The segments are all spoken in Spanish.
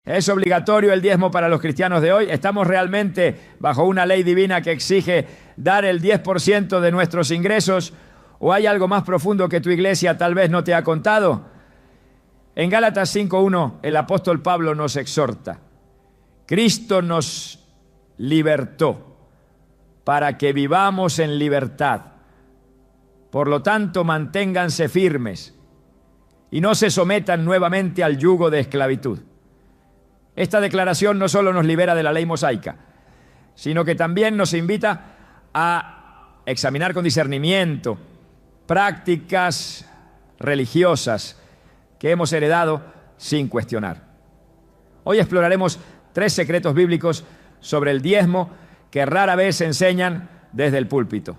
¿Es obligatorio el diezmo para los cristianos de hoy? ¿Estamos realmente bajo una ley divina que exige dar el 10% de nuestros ingresos? ¿O hay algo más profundo que tu iglesia tal vez no te ha contado? En Gálatas 5:1 el apóstol Pablo nos exhorta: Cristo nos libertó para que vivamos en libertad. Por lo tanto, manténganse firmes y no se sometan nuevamente al yugo de esclavitud. Esta declaración no solo nos libera de la ley mosaica, sino que también nos invita a examinar con discernimiento prácticas religiosas que hemos heredado sin cuestionar. Hoy exploraremos 3 secretos bíblicos sobre el diezmo que rara vez se enseñan desde el púlpito.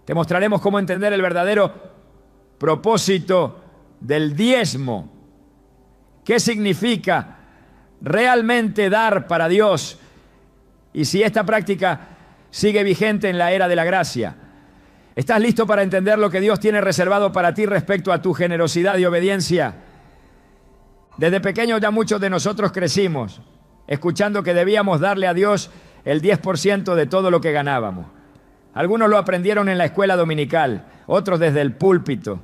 Te mostraremos cómo entender el verdadero propósito del diezmo. ¿Qué significa realmente dar para Dios? Y si esta práctica sigue vigente en la era de la gracia. ¿Estás listo para entender lo que Dios tiene reservado para ti respecto a tu generosidad y obediencia? Desde pequeños ya muchos de nosotros crecimos escuchando que debíamos darle a Dios el 10% de todo lo que ganábamos. Algunos lo aprendieron en la escuela dominical, otros desde el púlpito,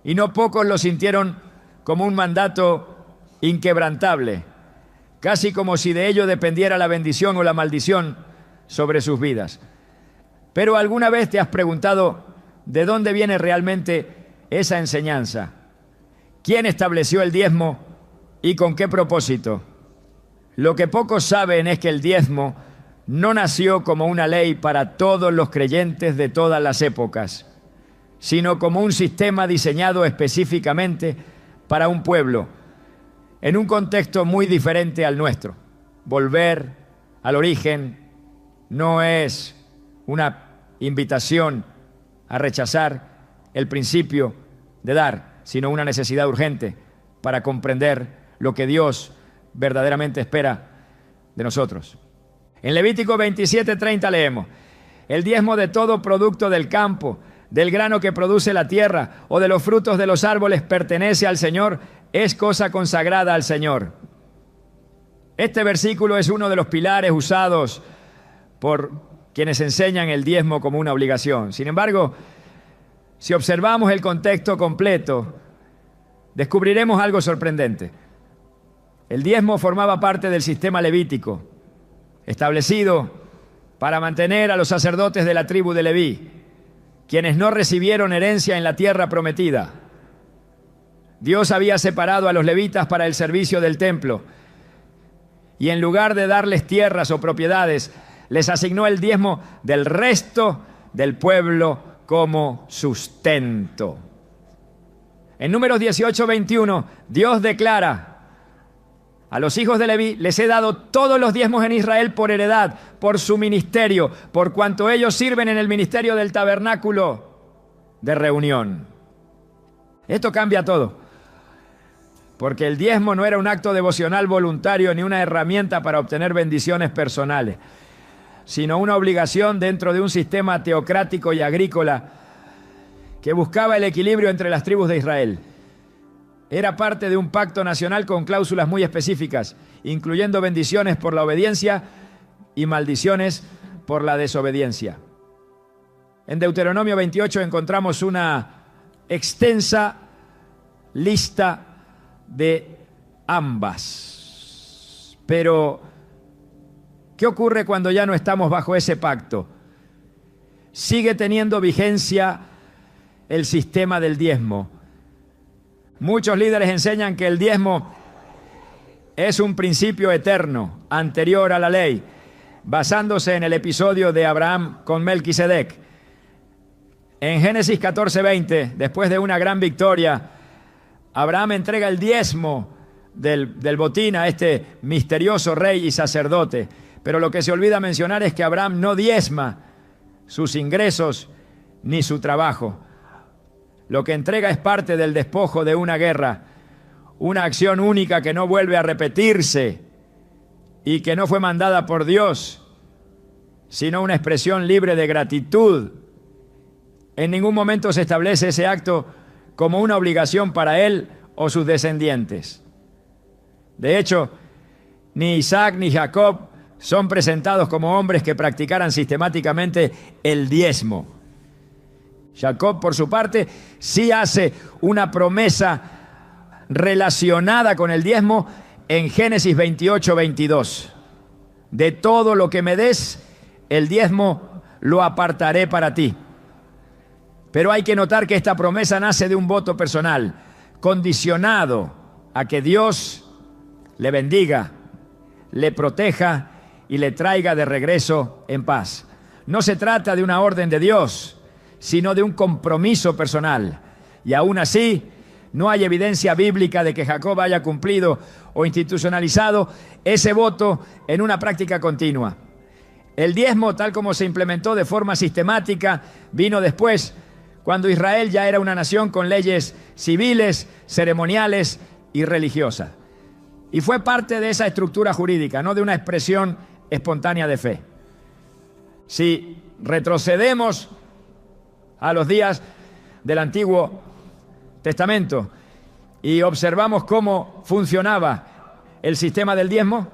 y no pocos lo sintieron como un mandato inquebrantable, casi como si de ello dependiera la bendición o la maldición sobre sus vidas. Pero ¿alguna vez te has preguntado de dónde viene realmente esa enseñanza? ¿Quién estableció el diezmo y con qué propósito? Lo que pocos saben es que el diezmo no nació como una ley para todos los creyentes de todas las épocas, sino como un sistema diseñado específicamente para un pueblo, en un contexto muy diferente al nuestro. Volver al origen no es una invitación a rechazar el principio de dar, sino una necesidad urgente para comprender lo que Dios verdaderamente espera de nosotros. En Levítico 27:30 leemos: el diezmo de todo producto del campo, del grano que produce la tierra o de los frutos de los árboles pertenece al Señor, es cosa consagrada al Señor. Este versículo es uno de los pilares usados por quienes enseñan el diezmo como una obligación. Sin embargo, si observamos el contexto completo, descubriremos algo sorprendente. El diezmo formaba parte del sistema levítico, establecido para mantener a los sacerdotes de la tribu de Leví, quienes no recibieron herencia en la tierra prometida. Dios había separado a los levitas para el servicio del templo, y en lugar de darles tierras o propiedades, les asignó el diezmo del resto del pueblo como sustento. En Números 18:21, Dios declara: a los hijos de Leví les he dado todos los diezmos en Israel por heredad, por su ministerio, por cuanto ellos sirven en el ministerio del tabernáculo de reunión. Esto cambia todo, porque el diezmo no era un acto devocional voluntario ni una herramienta para obtener bendiciones personales, sino una obligación dentro de un sistema teocrático y agrícola que buscaba el equilibrio entre las tribus de Israel. Era parte de un pacto nacional con cláusulas muy específicas, incluyendo bendiciones por la obediencia y maldiciones por la desobediencia. En Deuteronomio 28 encontramos una extensa lista de ambas. Pero, ¿qué ocurre cuando ya no estamos bajo ese pacto? Sigue teniendo vigencia el sistema del diezmo. Muchos líderes enseñan que el diezmo es un principio eterno, anterior a la ley, basándose en el episodio de Abraham con Melquisedec. En Génesis 14:20, después de una gran victoria, Abraham entrega el diezmo del botín a este misterioso rey y sacerdote. Pero lo que se olvida mencionar es que Abraham no diezma sus ingresos ni su trabajo. Lo que entrega es parte del despojo de una guerra, una acción única que no vuelve a repetirse y que no fue mandada por Dios, sino una expresión libre de gratitud. En ningún momento se establece ese acto como una obligación para él o sus descendientes. De hecho, ni Isaac ni Jacob son presentados como hombres que practicaran sistemáticamente el diezmo. Jacob, por su parte, sí hace una promesa relacionada con el diezmo en Génesis 28:22. De todo lo que me des, el diezmo lo apartaré para ti. Pero hay que notar que esta promesa nace de un voto personal, condicionado a que Dios le bendiga, le proteja y le traiga de regreso en paz. No se trata de una orden de Dios, sino de un compromiso personal. Y aún así, no hay evidencia bíblica de que Jacob haya cumplido o institucionalizado ese voto en una práctica continua. El diezmo, tal como se implementó de forma sistemática, vino después, cuando Israel ya era una nación con leyes civiles, ceremoniales y religiosas. Y fue parte de esa estructura jurídica, no de una expresión espontánea de fe. Si retrocedemos a los días del Antiguo Testamento y observamos cómo funcionaba el sistema del diezmo,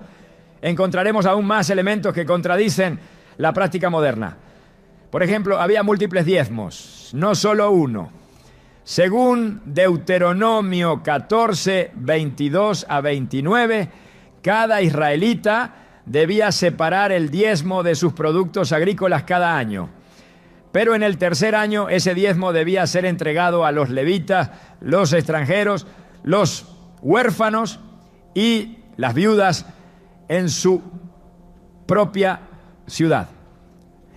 encontraremos aún más elementos que contradicen la práctica moderna. Por ejemplo, había múltiples diezmos, no solo uno. Según Deuteronomio 14, 22 a 29, cada israelita debía separar el diezmo de sus productos agrícolas cada año. Pero en el tercer año ese diezmo debía ser entregado a los levitas, los extranjeros, los huérfanos y las viudas en su propia ciudad.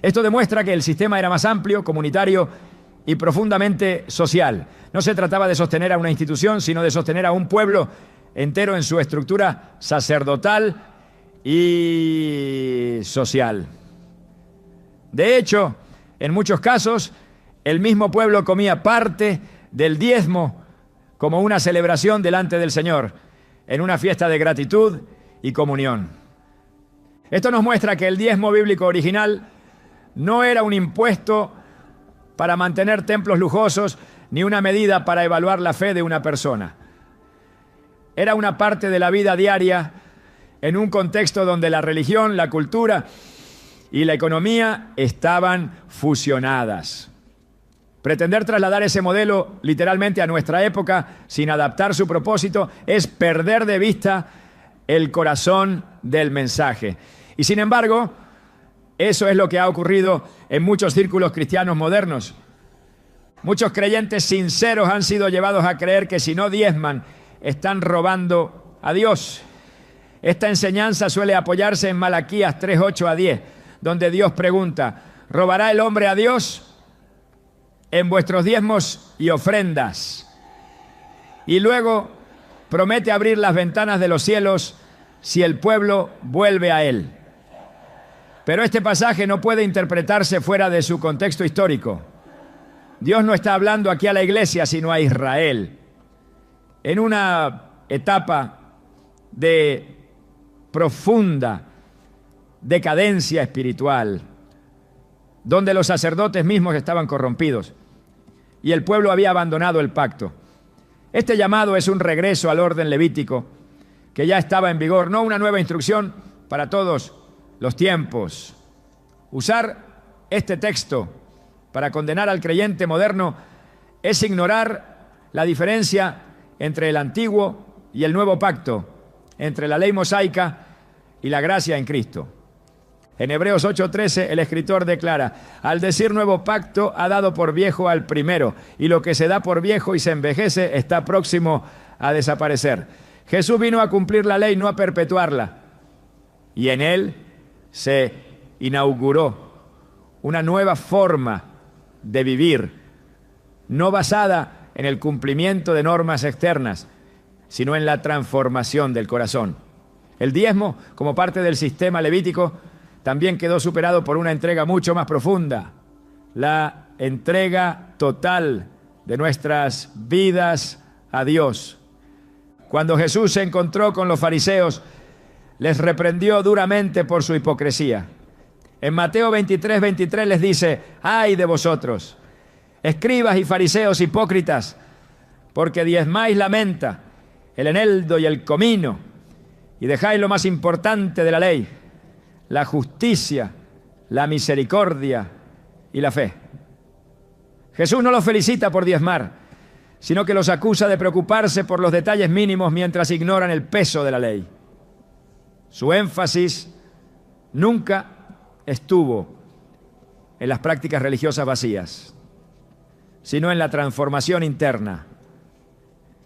Esto demuestra que el sistema era más amplio, comunitario y profundamente social. No se trataba de sostener a una institución, sino de sostener a un pueblo entero en su estructura sacerdotal y social. De hecho, en muchos casos, el mismo pueblo comía parte del diezmo como una celebración delante del Señor, en una fiesta de gratitud y comunión. Esto nos muestra que el diezmo bíblico original no era un impuesto para mantener templos lujosos, ni una medida para evaluar la fe de una persona. Era una parte de la vida diaria en un contexto donde la religión, la cultura y la economía estaban fusionadas. Pretender trasladar ese modelo literalmente a nuestra época sin adaptar su propósito es perder de vista el corazón del mensaje. Y sin embargo, eso es lo que ha ocurrido en muchos círculos cristianos modernos. Muchos creyentes sinceros han sido llevados a creer que si no diezman, están robando a Dios. Esta enseñanza suele apoyarse en Malaquías 3:8 a 10, donde Dios pregunta: ¿robará el hombre a Dios? En vuestros diezmos y ofrendas. Y luego promete abrir las ventanas de los cielos si el pueblo vuelve a él. Pero este pasaje no puede interpretarse fuera de su contexto histórico. Dios no está hablando aquí a la iglesia, sino a Israel. En una etapa de profunda decadencia espiritual, donde los sacerdotes mismos estaban corrompidos y el pueblo había abandonado el pacto. Este llamado es un regreso al orden levítico que ya estaba en vigor, no una nueva instrucción para todos los tiempos. Usar este texto para condenar al creyente moderno es ignorar la diferencia entre el antiguo y el nuevo pacto, entre la ley mosaica y la gracia en Cristo. En Hebreos 8:13 el escritor declara: al decir nuevo pacto ha dado por viejo al primero, y lo que se da por viejo y se envejece está próximo a desaparecer. Jesús vino a cumplir la ley, no a perpetuarla, y en él se inauguró una nueva forma de vivir, no basada en el cumplimiento de normas externas, sino en la transformación del corazón. El diezmo, como parte del sistema levítico, también quedó superado por una entrega mucho más profunda, la entrega total de nuestras vidas a Dios. Cuando Jesús se encontró con los fariseos, les reprendió duramente por su hipocresía. En Mateo 23:23 les dice: ¡ay de vosotros, escribas y fariseos hipócritas, porque diezmáis la menta, el eneldo y el comino, y dejáis lo más importante de la ley, la justicia, la misericordia y la fe. Jesús no los felicita por diezmar, sino que los acusa de preocuparse por los detalles mínimos mientras ignoran el peso de la ley. Su énfasis nunca estuvo en las prácticas religiosas vacías, sino en la transformación interna.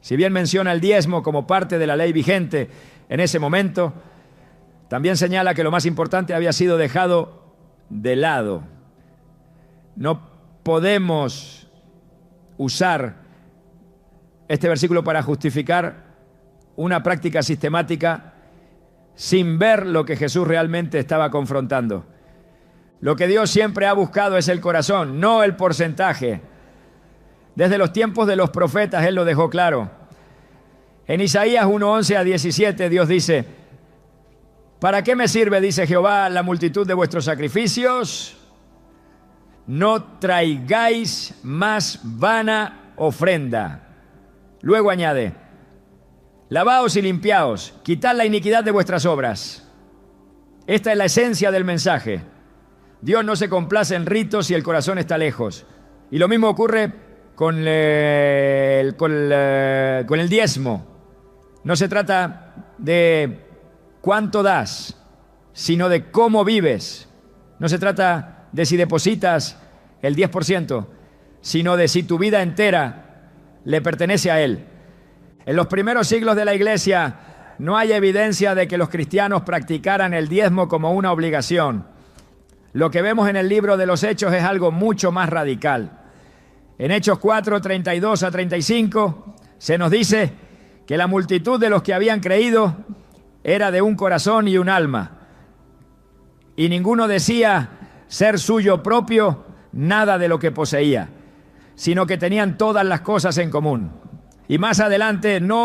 Si bien menciona el diezmo como parte de la ley vigente en ese momento, también señala que lo más importante había sido dejado de lado. No podemos usar este versículo para justificar una práctica sistemática sin ver lo que Jesús realmente estaba confrontando. Lo que Dios siempre ha buscado es el corazón, no el porcentaje. Desde los tiempos de los profetas Él lo dejó claro. En Isaías 1:11 a 17 Dios dice: ¿para qué me sirve, dice Jehová, la multitud de vuestros sacrificios? No traigáis más vana ofrenda. Luego añade: lavaos y limpiaos, quitad la iniquidad de vuestras obras. Esta es la esencia del mensaje. Dios no se complace en ritos si el corazón está lejos. Y lo mismo ocurre con el diezmo. No se trata de cuánto das, sino de cómo vives. No se trata de si depositas el 10%, sino de si tu vida entera le pertenece a Él. En los primeros siglos de la Iglesia no hay evidencia de que los cristianos practicaran el diezmo como una obligación. Lo que vemos en el libro de los Hechos es algo mucho más radical. En Hechos 4, 32 a 35 se nos dice que la multitud de los que habían creído era de un corazón y un alma, y ninguno decía ser suyo propio nada de lo que poseía, sino que tenían todas las cosas en común. Y más adelante, no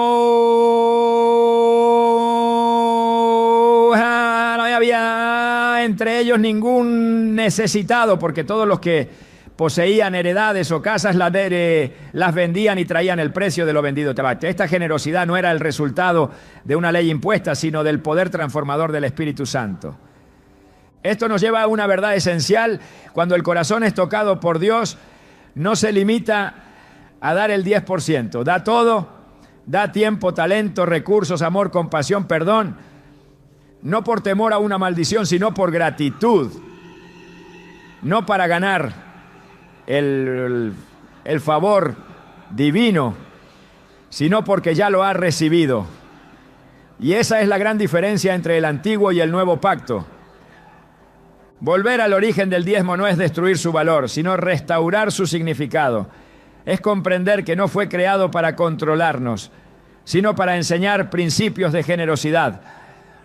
había entre ellos ningún necesitado, porque todos los que poseían heredades o casas las vendían y traían el precio de lo vendido. Esta generosidad no era el resultado de una ley impuesta, sino del poder transformador del Espíritu Santo. Esto nos lleva a una verdad esencial. Cuando el corazón es tocado por Dios, no se limita a dar el 10%. Da todo, da tiempo, talento, recursos, amor, compasión, perdón. No por temor a una maldición, sino por gratitud. No para ganar el favor divino, sino porque ya lo ha recibido. Y esa es la gran diferencia entre el antiguo y el nuevo pacto. Volver al origen del diezmo no es destruir su valor, sino restaurar su significado. Es comprender que no fue creado para controlarnos, sino para enseñar principios de generosidad,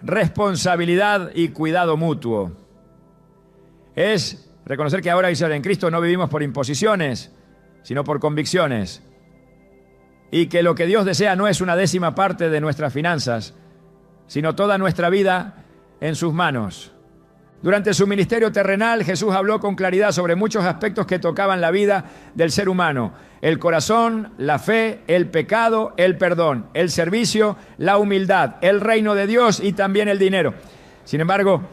responsabilidad y cuidado mutuo. Es reconocer que ahora en Cristo no vivimos por imposiciones, sino por convicciones. Y que lo que Dios desea no es una décima parte de nuestras finanzas, sino toda nuestra vida en sus manos. Durante su ministerio terrenal, Jesús habló con claridad sobre muchos aspectos que tocaban la vida del ser humano: el corazón, la fe, el pecado, el perdón, el servicio, la humildad, el reino de Dios y también el dinero. Sin embargo,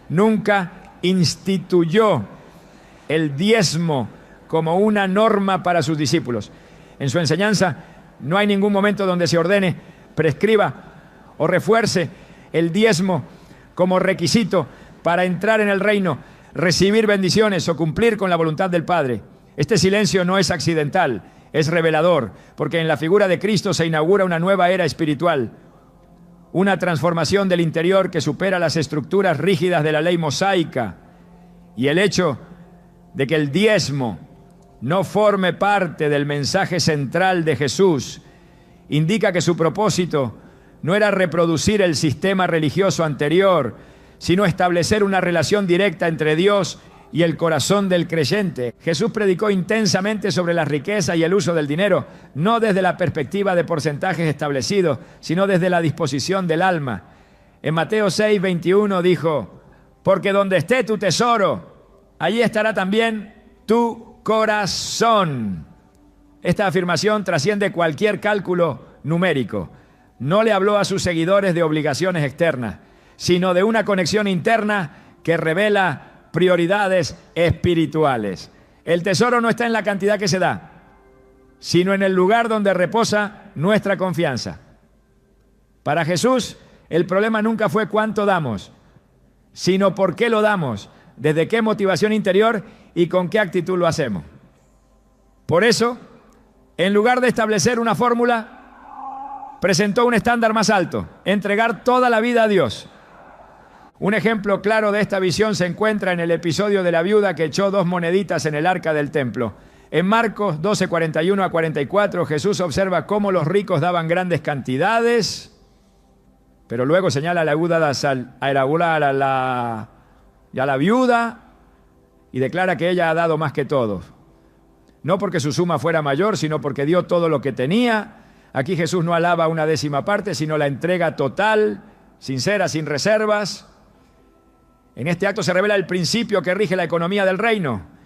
nunca instituyó el diezmo como una norma para sus discípulos. En su enseñanza no hay ningún momento donde se ordene, prescriba o refuerce el diezmo como requisito para entrar en el reino, recibir bendiciones o cumplir con la voluntad del Padre. Este silencio no es accidental, es revelador, porque en la figura de Cristo se inaugura una nueva era espiritual, una transformación del interior que supera las estructuras rígidas de la ley mosaica. Y el hecho de que el diezmo no forme parte del mensaje central de Jesús indica que su propósito no era reproducir el sistema religioso anterior, sino establecer una relación directa entre Dios y el corazón del creyente. Jesús predicó intensamente sobre la riqueza y el uso del dinero, no desde la perspectiva de porcentajes establecidos, sino desde la disposición del alma. En Mateo 6, 21 dijo: porque donde esté tu tesoro, allí estará también tu corazón. Esta afirmación trasciende cualquier cálculo numérico. no le habló a sus seguidores de obligaciones externas, sino de una conexión interna que revela prioridades espirituales. El tesoro no está en la cantidad que se da, sino en el lugar donde reposa nuestra confianza. Para Jesús, el problema nunca fue cuánto damos, sino por qué lo damos, desde qué motivación interior y con qué actitud lo hacemos. Por eso, en lugar de establecer una fórmula, presentó un estándar más alto: entregar toda la vida a Dios. Un ejemplo claro de esta visión se encuentra en el episodio de la viuda que echó 2 moneditas en el arca del templo. En Marcos 12, 41 a 44, Jesús observa cómo los ricos daban grandes cantidades, pero luego señala a la viuda y declara que ella ha dado más que todos. No porque su suma fuera mayor, sino porque dio todo lo que tenía. Aquí Jesús no alaba una décima parte, sino la entrega total, sincera, sin reservas. En este acto se revela el principio que rige la economía del reino.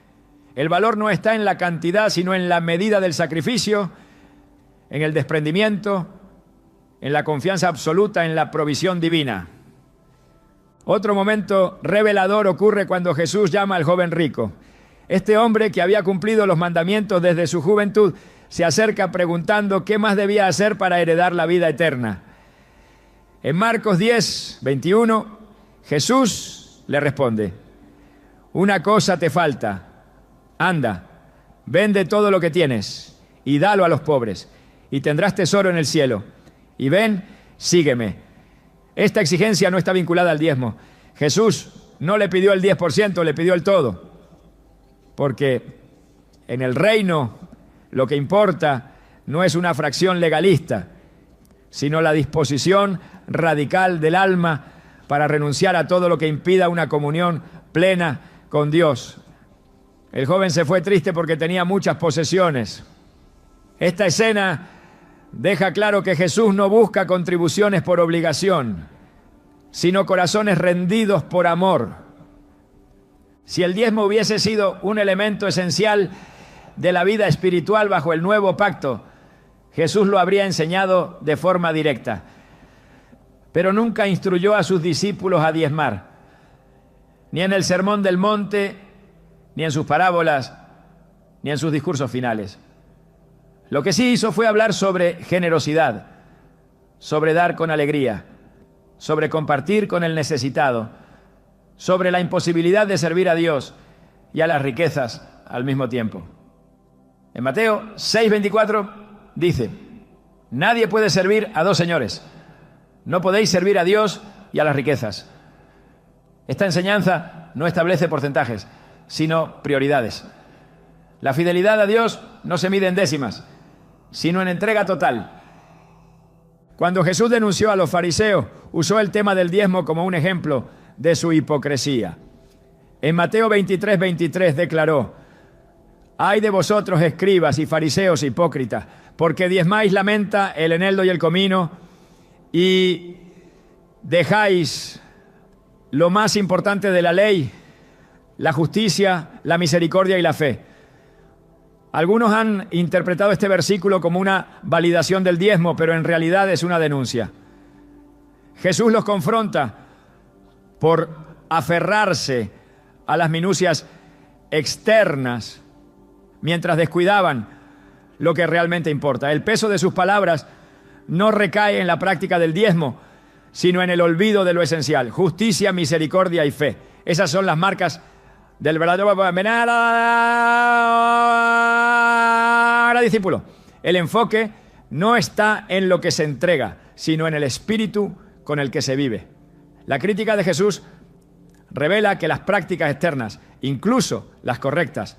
El valor no está en la cantidad, sino en la medida del sacrificio, en el desprendimiento, en la confianza absoluta en la provisión divina. Otro momento revelador ocurre cuando Jesús llama al joven rico. Este hombre, que había cumplido los mandamientos desde su juventud, se acerca preguntando qué más debía hacer para heredar la vida eterna. En Marcos 10, 21, Jesús le responde: una cosa te falta. Anda, vende todo lo que tienes y dalo a los pobres, y tendrás tesoro en el cielo. Y ven, sígueme. Esta exigencia no está vinculada al diezmo. Jesús no le pidió el 10%, le pidió el todo. Porque en el reino lo que importa no es una fracción legalista, sino la disposición radical del alma para renunciar a todo lo que impida una comunión plena con Dios. El joven se fue triste porque tenía muchas posesiones. Esta escena deja claro que Jesús no busca contribuciones por obligación, sino corazones rendidos por amor. Si el diezmo hubiese sido un elemento esencial de la vida espiritual bajo el nuevo pacto, Jesús lo habría enseñado de forma directa. Pero nunca instruyó a sus discípulos a diezmar, ni en el Sermón del Monte, ni en sus parábolas, ni en sus discursos finales. Lo que sí hizo fue hablar sobre generosidad, sobre dar con alegría, sobre compartir con el necesitado, sobre la imposibilidad de servir a Dios y a las riquezas al mismo tiempo. En Mateo 6:24 dice: nadie puede servir a 2 señores. No podéis servir a Dios y a las riquezas. Esta enseñanza no establece porcentajes, sino prioridades. La fidelidad a Dios no se mide en décimas, sino en entrega total. Cuando Jesús denunció a los fariseos, usó el tema del diezmo como un ejemplo de su hipocresía. En Mateo 23:23 declaró: ay de vosotros, escribas y fariseos hipócritas, porque diezmáis la menta, el eneldo y el comino, y dejáis lo más importante de la ley, la justicia, la misericordia y la fe. Algunos han interpretado este versículo como una validación del diezmo, pero en realidad es una denuncia. Jesús los confronta por aferrarse a las minucias externas mientras descuidaban lo que realmente importa. El peso de sus palabras no recae en la práctica del diezmo, sino en el olvido de lo esencial: justicia, misericordia y fe. Esas son las marcas del verdadero discípulo. El enfoque no está en lo que se entrega, sino en el espíritu con el que se vive. La crítica de Jesús revela que las prácticas externas, incluso las correctas,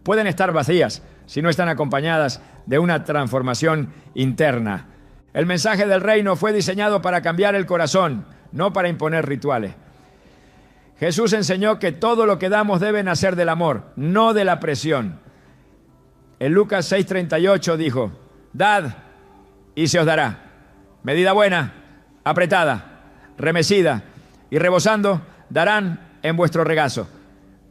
pueden estar vacías si no están acompañadas de una transformación interna. El mensaje del reino fue diseñado para cambiar el corazón, no para imponer rituales. Jesús enseñó que todo lo que damos debe nacer del amor, no de la presión. En Lucas 6:38 dijo: dad y se os dará. Medida buena, apretada, remecida y rebosando, darán en vuestro regazo.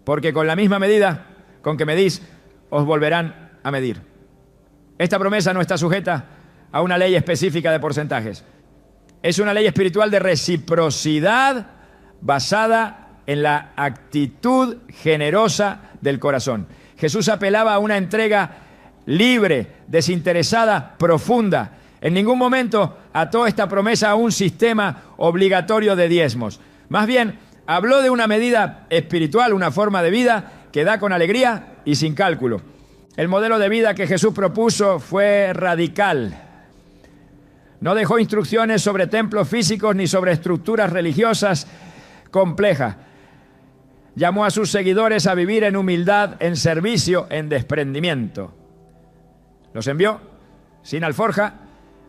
Porque con la misma medida con que medís, os volverán a medir. Esta promesa no está sujeta a una ley específica de porcentajes. Es una ley espiritual de reciprocidad basada en la actitud generosa del corazón. Jesús apelaba a una entrega libre, desinteresada, profunda. En ningún momento ató esta promesa a un sistema obligatorio de diezmos. Más bien, habló de una medida espiritual, una forma de vida que da con alegría y sin cálculo. El modelo de vida que Jesús propuso fue radical. No dejó instrucciones sobre templos físicos ni sobre estructuras religiosas complejas. Llamó a sus seguidores a vivir en humildad, en servicio, en desprendimiento. Los envió sin alforja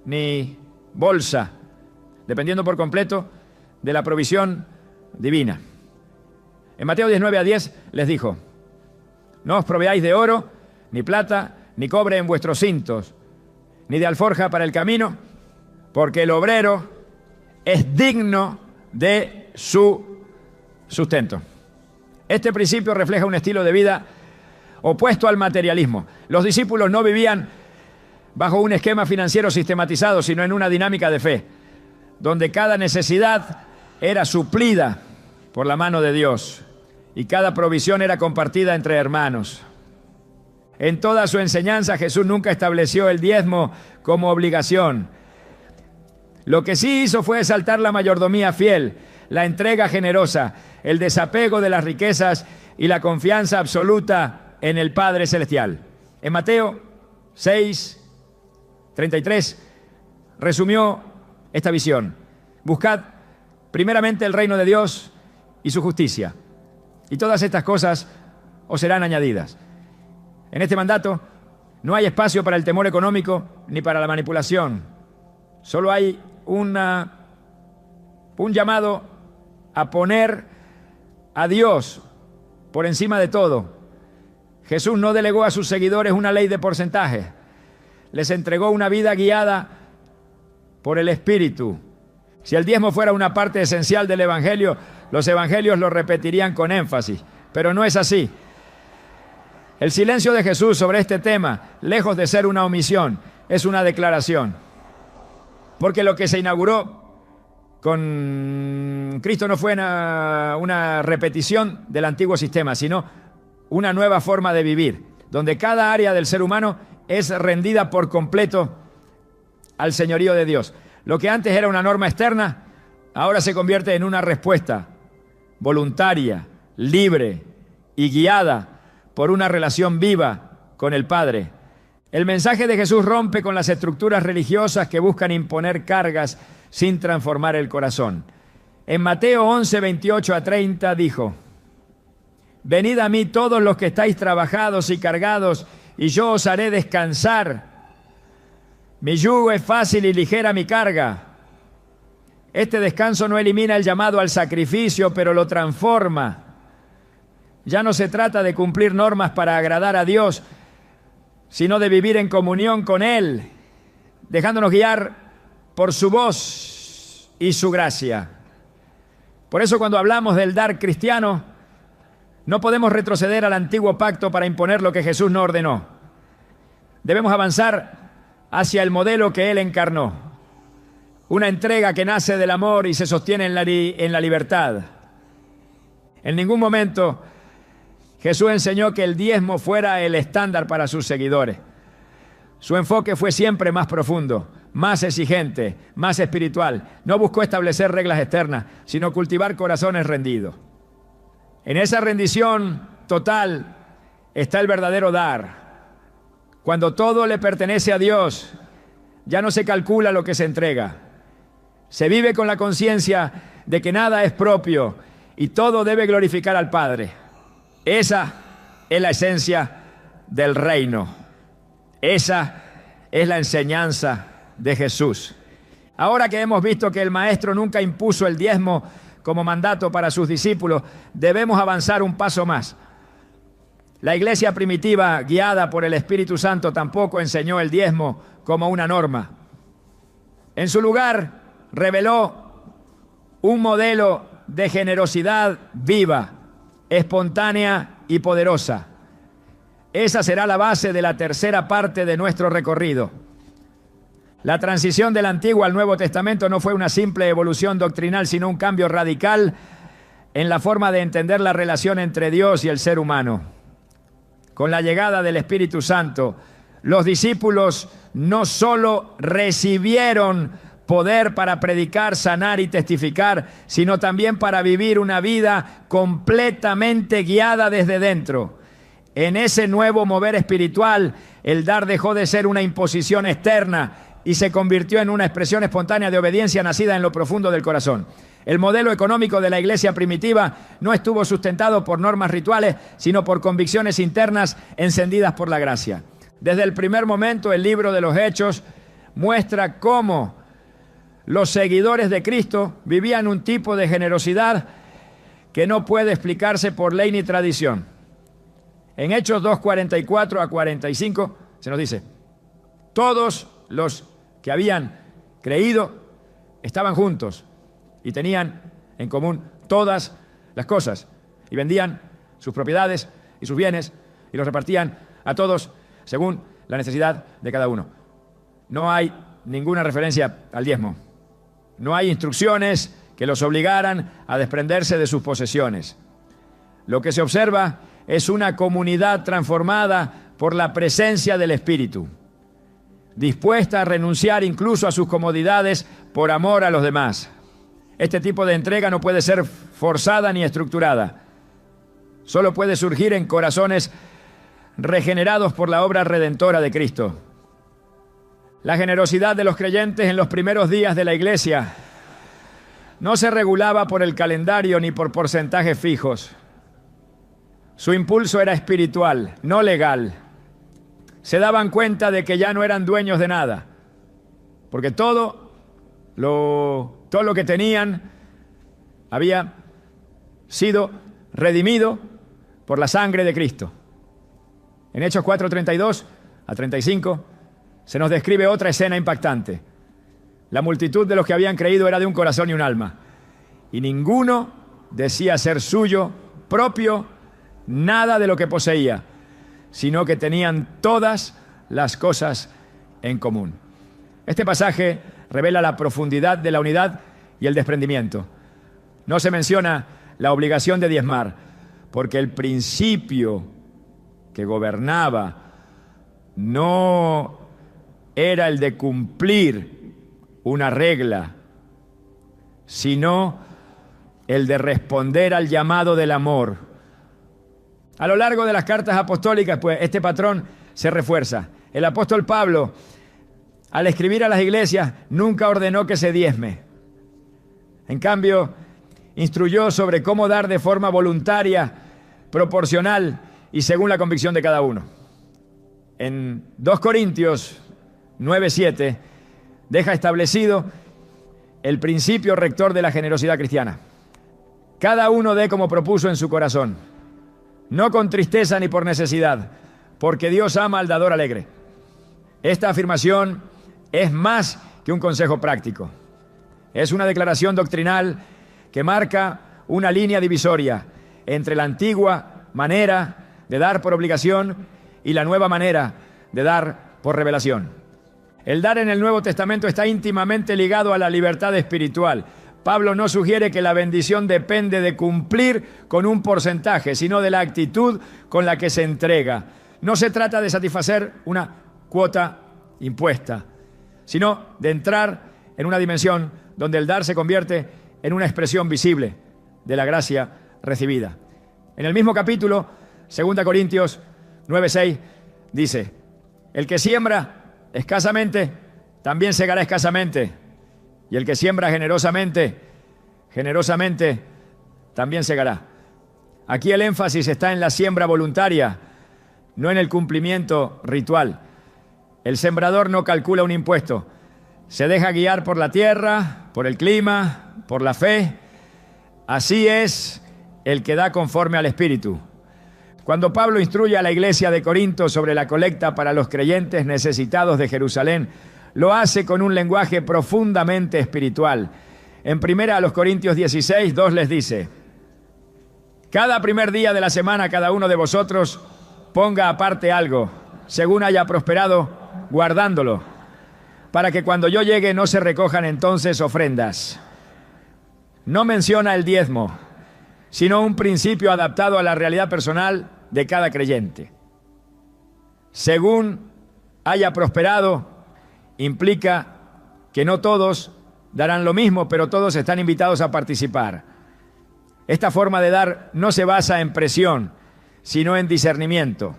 ni bolsa, dependiendo por completo de la provisión divina. En Mateo 19:10 les dijo: no os proveáis de oro, ni plata, ni cobre en vuestros cintos, ni de alforja para el camino, porque el obrero es digno de su sustento. Este principio refleja un estilo de vida opuesto al materialismo. Los discípulos no vivían bajo un esquema financiero sistematizado, sino en una dinámica de fe, donde cada necesidad era suplida por la mano de Dios y cada provisión era compartida entre hermanos. En toda su enseñanza, Jesús nunca estableció el diezmo como obligación. Lo que sí hizo fue exaltar la mayordomía fiel, la entrega generosa, el desapego de las riquezas y la confianza absoluta en el Padre Celestial. En Mateo 6:33 resumió esta visión: buscad primeramente el reino de Dios y su justicia, y todas estas cosas os serán añadidas. En este mandato no hay espacio para el temor económico ni para la manipulación. Solo hay un llamado a poner a Dios por encima de todo. Jesús no delegó a sus seguidores una ley de porcentaje. Les entregó una vida guiada por el Espíritu. Si el diezmo fuera una parte esencial del Evangelio, los evangelios lo repetirían con énfasis, pero no es así. El silencio de Jesús sobre este tema, lejos de ser una omisión, es una declaración. Porque lo que se inauguró con Cristo no fue una repetición del antiguo sistema, sino una nueva forma de vivir, donde cada área del ser humano es rendida por completo al señorío de Dios. Lo que antes era una norma externa, ahora se convierte en una respuesta voluntaria, libre y guiada por una relación viva con el Padre. El mensaje de Jesús rompe con las estructuras religiosas que buscan imponer cargas sin transformar el corazón. En Mateo 11:28-30 dijo: venid a mí todos los que estáis trabajados y cargados, y yo os haré descansar. Mi yugo es fácil y ligera mi carga. Este descanso no elimina el llamado al sacrificio, pero lo transforma. Ya no se trata de cumplir normas para agradar a Dios, sino de vivir en comunión con Él, dejándonos guiar por su voz y su gracia. Por eso, cuando hablamos del dar cristiano, no podemos retroceder al antiguo pacto para imponer lo que Jesús no ordenó. Debemos avanzar hacia el modelo que Él encarnó, una entrega que nace del amor y se sostiene en la libertad. En ningún momento Jesús enseñó que el diezmo fuera el estándar para sus seguidores. Su enfoque fue siempre más profundo, más exigente, más espiritual. No buscó establecer reglas externas, sino cultivar corazones rendidos. En esa rendición total está el verdadero dar. Cuando todo le pertenece a Dios, ya no se calcula lo que se entrega. Se vive con la conciencia de que nada es propio y todo debe glorificar al Padre. Esa es la esencia del reino. Esa es la enseñanza de Jesús. Ahora que hemos visto que el Maestro nunca impuso el diezmo como mandato para sus discípulos, debemos avanzar un paso más. La iglesia primitiva, guiada por el Espíritu Santo, tampoco enseñó el diezmo como una norma. En su lugar, reveló un modelo de generosidad viva, espontánea y poderosa. Esa será la base de la tercera parte de nuestro recorrido. La transición del Antiguo al Nuevo Testamento no fue una simple evolución doctrinal, sino un cambio radical en la forma de entender la relación entre Dios y el ser humano. Con la llegada del Espíritu Santo, los discípulos no solo recibieron poder para predicar, sanar y testificar, sino también para vivir una vida completamente guiada desde dentro. En ese nuevo mover espiritual, el dar dejó de ser una imposición externa y se convirtió en una expresión espontánea de obediencia nacida en lo profundo del corazón. El modelo económico de la iglesia primitiva no estuvo sustentado por normas rituales, sino por convicciones internas encendidas por la gracia. Desde el primer momento, el libro de los Hechos muestra cómo los seguidores de Cristo vivían un tipo de generosidad que no puede explicarse por ley ni tradición. En Hechos 2:44 a 45 se nos dice: todos los que habían creído estaban juntos y tenían en común todas las cosas, y vendían sus propiedades y sus bienes y los repartían a todos según la necesidad de cada uno. No hay ninguna referencia al diezmo. No hay instrucciones que los obligaran a desprenderse de sus posesiones. Lo que se observa es una comunidad transformada por la presencia del Espíritu, dispuesta a renunciar incluso a sus comodidades por amor a los demás. Este tipo de entrega no puede ser forzada ni estructurada. Solo puede surgir en corazones regenerados por la obra redentora de Cristo. La generosidad de los creyentes en los primeros días de la iglesia no se regulaba por el calendario ni por porcentajes fijos. Su impulso era espiritual, no legal. Se daban cuenta de que ya no eran dueños de nada, porque todo lo que tenían había sido redimido por la sangre de Cristo. En Hechos 4:32 a 35 se nos describe otra escena impactante. La multitud de los que habían creído era de un corazón y un alma, y ninguno decía ser suyo propio nada de lo que poseía, sino que tenían todas las cosas en común. Este pasaje revela la profundidad de la unidad y el desprendimiento. No se menciona la obligación de diezmar, porque el principio que gobernaba no era el de cumplir una regla, sino el de responder al llamado del amor. A lo largo de las cartas apostólicas, pues, este patrón se refuerza. El apóstol Pablo, al escribir a las iglesias, nunca ordenó que se diezme. En cambio, instruyó sobre cómo dar de forma voluntaria, proporcional y según la convicción de cada uno. En 2 Corintios 9:7 deja establecido el principio rector de la generosidad cristiana. Cada uno dé como propuso en su corazón, no con tristeza ni por necesidad, porque Dios ama al dador alegre. Esta afirmación es más que un consejo práctico. Es una declaración doctrinal que marca una línea divisoria entre la antigua manera de dar por obligación y la nueva manera de dar por revelación. El dar en el Nuevo Testamento está íntimamente ligado a la libertad espiritual. Pablo no sugiere que la bendición depende de cumplir con un porcentaje, sino de la actitud con la que se entrega. No se trata de satisfacer una cuota impuesta, sino de entrar en una dimensión donde el dar se convierte en una expresión visible de la gracia recibida. En el mismo capítulo, 2 Corintios 9:6, dice: el que siembra escasamente, también segará escasamente, y el que siembra generosamente, generosamente también segará. Aquí el énfasis está en la siembra voluntaria, no en el cumplimiento ritual. El sembrador no calcula un impuesto, se deja guiar por la tierra, por el clima, por la fe. Así es el que da conforme al Espíritu. Cuando Pablo instruye a la iglesia de Corinto sobre la colecta para los creyentes necesitados de Jerusalén, lo hace con un lenguaje profundamente espiritual. En 1 Corintios 16:2 les dice: cada primer día de la semana cada uno de vosotros ponga aparte algo, según haya prosperado, guardándolo. para que cuando yo llegue no se recojan entonces ofrendas. No menciona el diezmo, sino un principio adaptado a la realidad personal de cada creyente. Según haya prosperado, implica que no todos darán lo mismo, pero todos están invitados a participar. Esta forma de dar no se basa en presión, sino en discernimiento.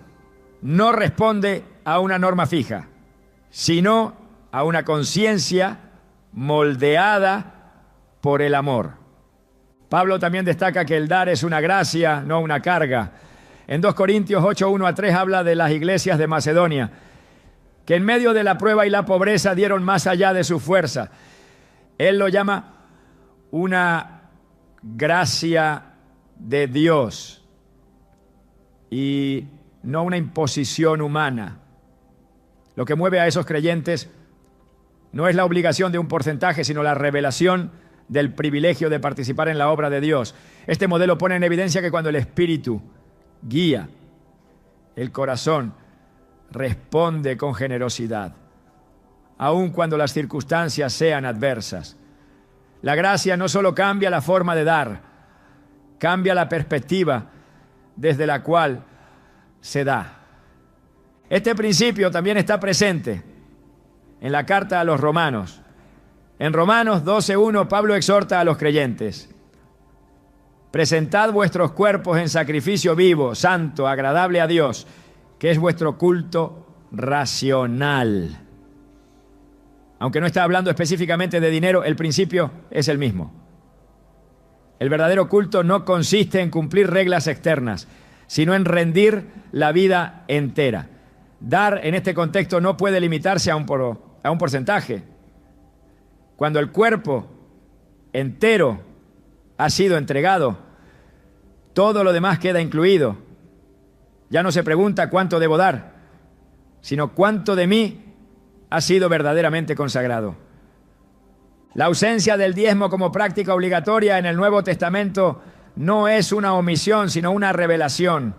No responde a una norma fija, sino a una conciencia moldeada por el amor. Pablo también destaca que el dar es una gracia, no una carga. En 2 Corintios 8:1-3 habla de las iglesias de Macedonia, que en medio de la prueba y la pobreza dieron más allá de su fuerza. Él lo llama una gracia de Dios y no una imposición humana. Lo que mueve a esos creyentes no es la obligación de un porcentaje, sino la revelación del privilegio de participar en la obra de Dios. Este modelo pone en evidencia que cuando el Espíritu guía, el corazón responde con generosidad, aun cuando las circunstancias sean adversas. La gracia no solo cambia la forma de dar, cambia la perspectiva desde la cual se da. Este principio también está presente en la carta a los Romanos. En Romanos 12:1, Pablo exhorta a los creyentes: presentad vuestros cuerpos en sacrificio vivo, santo, agradable a Dios, que es vuestro culto racional. Aunque no está hablando específicamente de dinero, el principio es el mismo. El verdadero culto no consiste en cumplir reglas externas, sino en rendir la vida entera. Dar en este contexto no puede limitarse a un porcentaje. Cuando el cuerpo entero ha sido entregado, todo lo demás queda incluido. Ya no se pregunta cuánto debo dar, sino cuánto de mí ha sido verdaderamente consagrado. La ausencia del diezmo como práctica obligatoria en el Nuevo Testamento no es una omisión, sino una revelación.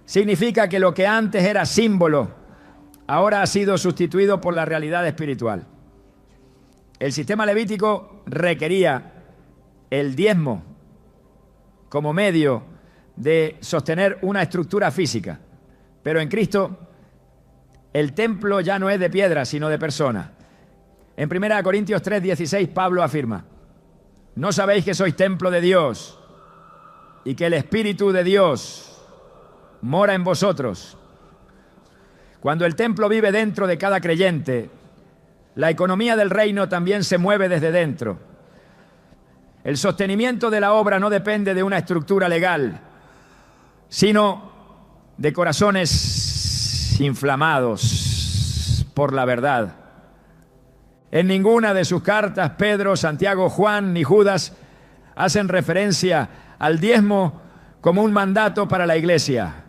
Significa que lo que antes era símbolo, ahora ha sido sustituido por la realidad espiritual. El sistema levítico requería el diezmo como medio de sostener una estructura física, pero en Cristo el templo ya no es de piedra, sino de persona. En 1 Corintios 3:16 Pablo afirma: ¿no sabéis que sois templo de Dios y que el Espíritu de Dios mora en vosotros? Cuando el templo vive dentro de cada creyente, la economía del reino también se mueve desde dentro. El sostenimiento de la obra no depende de una estructura legal, sino de corazones inflamados por la verdad. En ninguna de sus cartas, Pedro, Santiago, Juan ni Judas hacen referencia al diezmo como un mandato para la iglesia.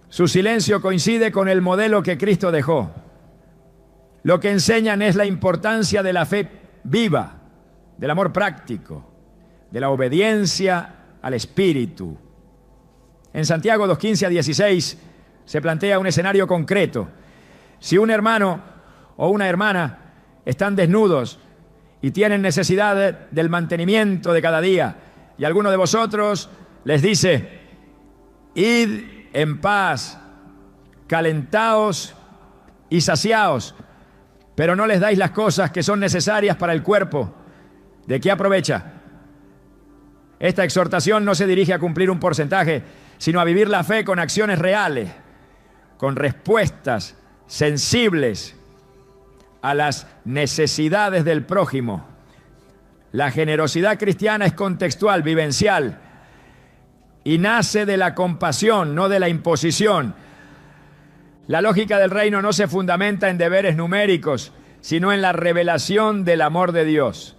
Su silencio coincide con el modelo que Cristo dejó. Lo que enseñan es la importancia de la fe viva, del amor práctico, de la obediencia al Espíritu. En Santiago 2:15-16 se plantea un escenario concreto. Si un hermano o una hermana están desnudos y tienen necesidad del mantenimiento de cada día, y alguno de vosotros les dice: id en paz, calentaos y saciaos, pero no les dais las cosas que son necesarias para el cuerpo, ¿de qué aprovecha? Esta exhortación no se dirige a cumplir un porcentaje, sino a vivir la fe con acciones reales, con respuestas sensibles a las necesidades del prójimo. La generosidad cristiana es contextual, vivencial, y nace de la compasión, no de la imposición. La lógica del reino no se fundamenta en deberes numéricos, sino en la revelación del amor de Dios.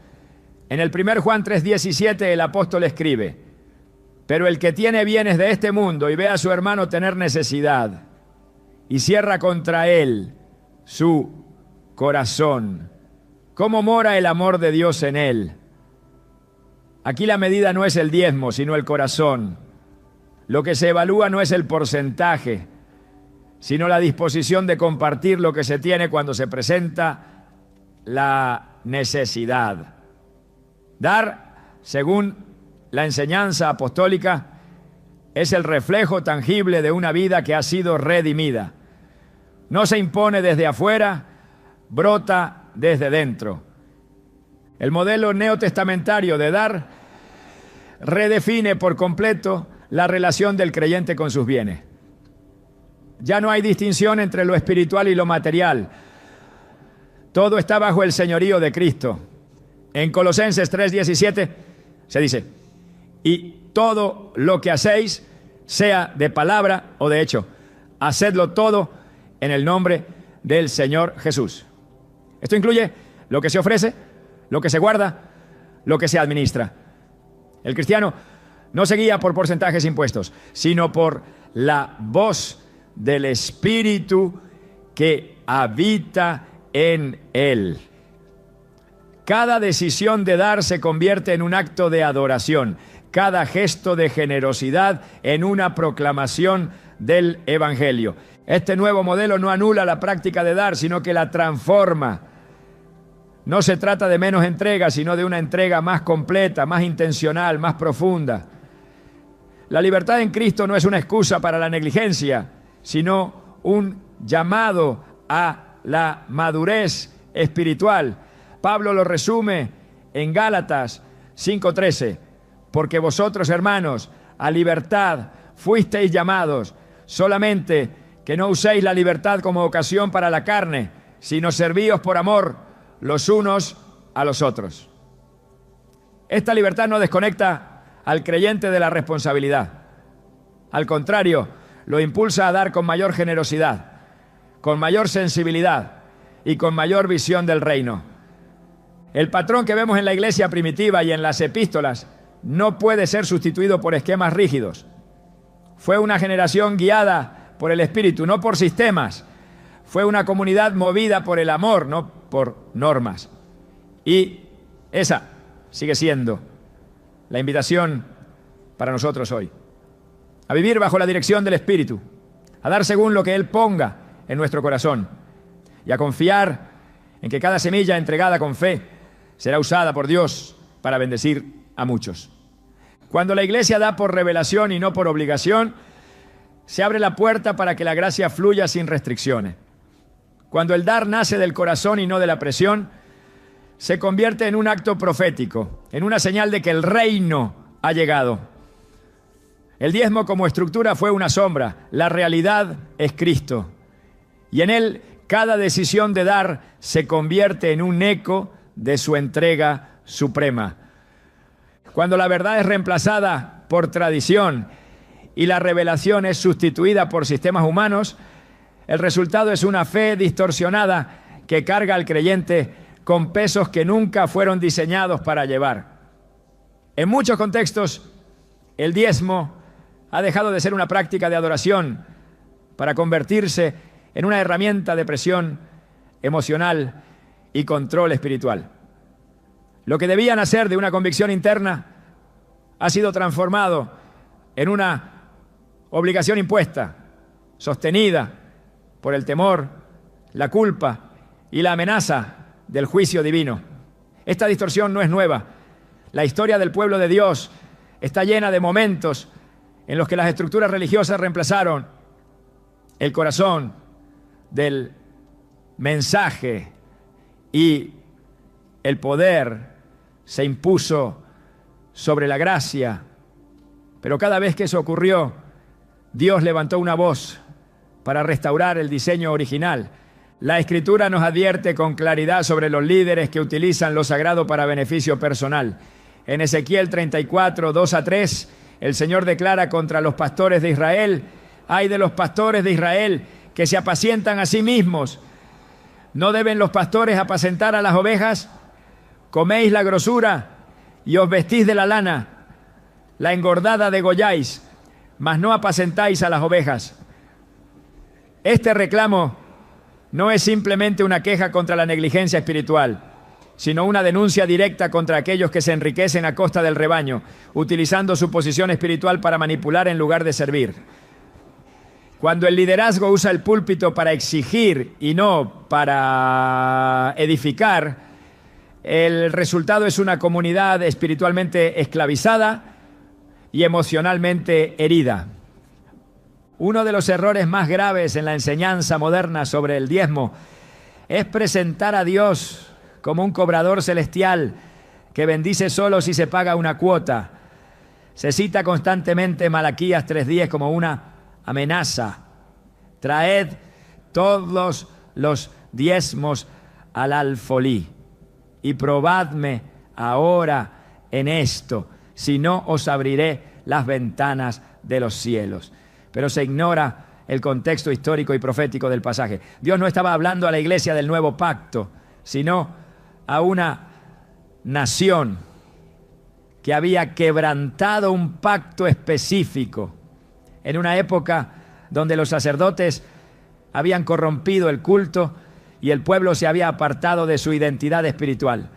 En el 1 Juan 3:17 el apóstol escribe: pero el que tiene bienes de este mundo y ve a su hermano tener necesidad y cierra contra él su corazón, ¿cómo mora el amor de Dios en él? Aquí la medida no es el diezmo, sino el corazón. Lo que se evalúa no es el porcentaje, sino la disposición de compartir lo que se tiene cuando se presenta la necesidad. Dar, según la enseñanza apostólica, es el reflejo tangible de una vida que ha sido redimida. No se impone desde afuera, brota desde dentro. El modelo neotestamentario de dar redefine por completo la relación del creyente con sus bienes. Ya no hay distinción entre lo espiritual y lo material. Todo está bajo el señorío de Cristo. En Colosenses 3:17 se dice: y todo lo que hacéis, sea de palabra o de hecho, hacedlo todo en el nombre del Señor Jesús. Esto incluye lo que se ofrece, lo que se guarda, lo que se administra. El cristiano no se guía por porcentajes impuestos, sino por la voz del Espíritu que habita en él. Cada decisión de dar se convierte en un acto de adoración, cada gesto de generosidad en una proclamación del Evangelio. Este nuevo modelo no anula la práctica de dar, sino que la transforma. No se trata de menos entrega, sino de una entrega más completa, más intencional, más profunda. La libertad en Cristo no es una excusa para la negligencia, sino un llamado a la madurez espiritual. Pablo lo resume en Gálatas 5:13. Porque vosotros, hermanos, a libertad fuisteis llamados, solamente que no uséis la libertad como ocasión para la carne, sino servíos por amor los unos a los otros. Esta libertad no desconecta al creyente de la responsabilidad. Al contrario, lo impulsa a dar con mayor generosidad, con mayor sensibilidad y con mayor visión del reino. El patrón que vemos en la iglesia primitiva y en las epístolas no puede ser sustituido por esquemas rígidos. Fue una generación guiada por el Espíritu, no por sistemas. Fue una comunidad movida por el amor, no por normas. Y esa sigue siendo la invitación para nosotros hoy. A vivir bajo la dirección del Espíritu, a dar según lo que Él ponga en nuestro corazón y a confiar en que cada semilla entregada con fe será usada por Dios para bendecir a muchos. Cuando la iglesia da por revelación y no por obligación, se abre la puerta para que la gracia fluya sin restricciones. Cuando el dar nace del corazón y no de la presión, se convierte en un acto profético, en una señal de que el reino ha llegado. El diezmo como estructura fue una sombra, la realidad es Cristo. Y en él cada decisión de dar se convierte en un eco de su entrega suprema. Cuando la verdad es reemplazada por tradición y la revelación es sustituida por sistemas humanos, el resultado es una fe distorsionada que carga al creyente con pesos que nunca fueron diseñados para llevar. En muchos contextos, el diezmo ha dejado de ser una práctica de adoración para convertirse en una herramienta de presión emocional y control espiritual. Lo que debía nacer de una convicción interna ha sido transformado en una obligación impuesta, sostenida por el temor, la culpa y la amenaza del juicio divino. Esta distorsión no es nueva. La historia del pueblo de Dios está llena de momentos en los que las estructuras religiosas reemplazaron el corazón del mensaje y el poder se impuso sobre la gracia. Pero cada vez que eso ocurrió, Dios levantó una voz para restaurar el diseño original. La Escritura nos advierte con claridad sobre los líderes que utilizan lo sagrado para beneficio personal. En Ezequiel 34, 2-3, el Señor declara contra los pastores de Israel: ay de los pastores de Israel que se apacientan a sí mismos. ¿No deben los pastores apacentar a las ovejas? Coméis la grosura y os vestís de la lana, la engordada degolláis, mas no apacentáis a las ovejas. Este reclamo no es simplemente una queja contra la negligencia espiritual, sino una denuncia directa contra aquellos que se enriquecen a costa del rebaño, utilizando su posición espiritual para manipular en lugar de servir. Cuando el liderazgo usa el púlpito para exigir y no para edificar, el resultado es una comunidad espiritualmente esclavizada y emocionalmente herida. Uno de los errores más graves en la enseñanza moderna sobre el diezmo es presentar a Dios como un cobrador celestial que bendice solo si se paga una cuota. Se cita constantemente Malaquías 3:10 como una amenaza. Traed todos los diezmos al alfolí y probadme ahora en esto, si no os abriré las ventanas de los cielos. Pero se ignora el contexto histórico y profético del pasaje. Dios no estaba hablando a la iglesia del nuevo pacto, sino a una nación que había quebrantado un pacto específico en una época donde los sacerdotes habían corrompido el culto y el pueblo se había apartado de su identidad espiritual.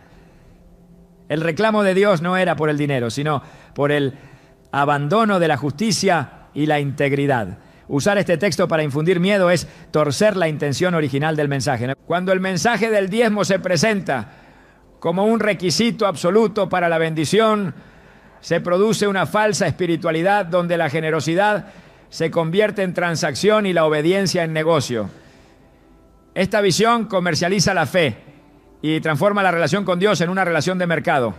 El reclamo de Dios no era por el dinero, sino por el abandono de la justicia y la integridad. Usar este texto para infundir miedo es torcer la intención original del mensaje. Cuando el mensaje del diezmo se presenta como un requisito absoluto para la bendición, se produce una falsa espiritualidad donde la generosidad se convierte en transacción y la obediencia en negocio. Esta visión comercializa la fe y transforma la relación con Dios en una relación de mercado.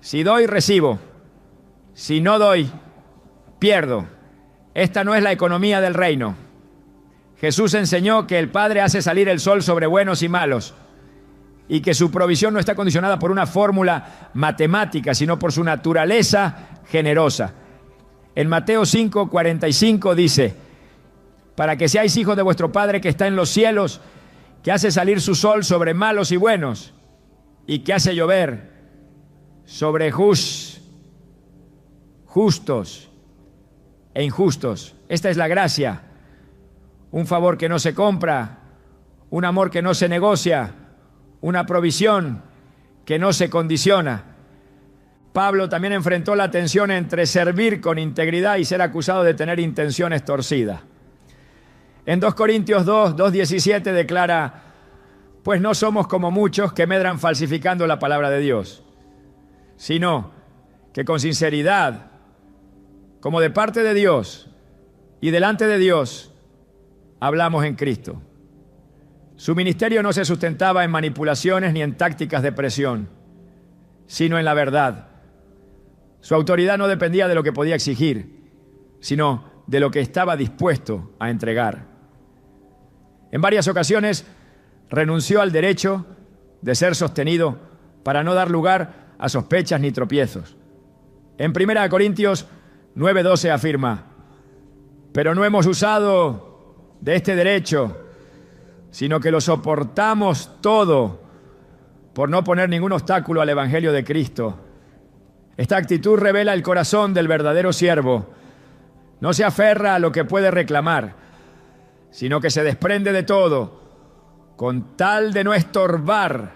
Si doy, recibo. Si no doy, pierdo. Esta no es la economía del reino. Jesús enseñó que el Padre hace salir el sol sobre buenos y malos y que su provisión no está condicionada por una fórmula matemática, sino por su naturaleza generosa. En Mateo 5:45 dice: para que seáis hijos de vuestro Padre que está en los cielos, que hace salir su sol sobre malos y buenos y que hace llover sobre justos e injustos. Esta es la gracia, un favor que no se compra, un amor que no se negocia, una provisión que no se condiciona. Pablo también enfrentó la tensión entre servir con integridad y ser acusado de tener intenciones torcidas. En 2 Corintios 2:17 declara: pues no somos como muchos que medran falsificando la palabra de Dios, sino que con sinceridad, como de parte de Dios y delante de Dios, hablamos en Cristo. Su ministerio no se sustentaba en manipulaciones ni en tácticas de presión, sino en la verdad. Su autoridad no dependía de lo que podía exigir, sino de lo que estaba dispuesto a entregar. En varias ocasiones renunció al derecho de ser sostenido para no dar lugar a sospechas ni tropiezos. En 1 Corintios 9:12 afirma: pero no hemos usado de este derecho, sino que lo soportamos todo por no poner ningún obstáculo al Evangelio de Cristo. Esta actitud revela el corazón del verdadero siervo. No se aferra a lo que puede reclamar, sino que se desprende de todo con tal de no estorbar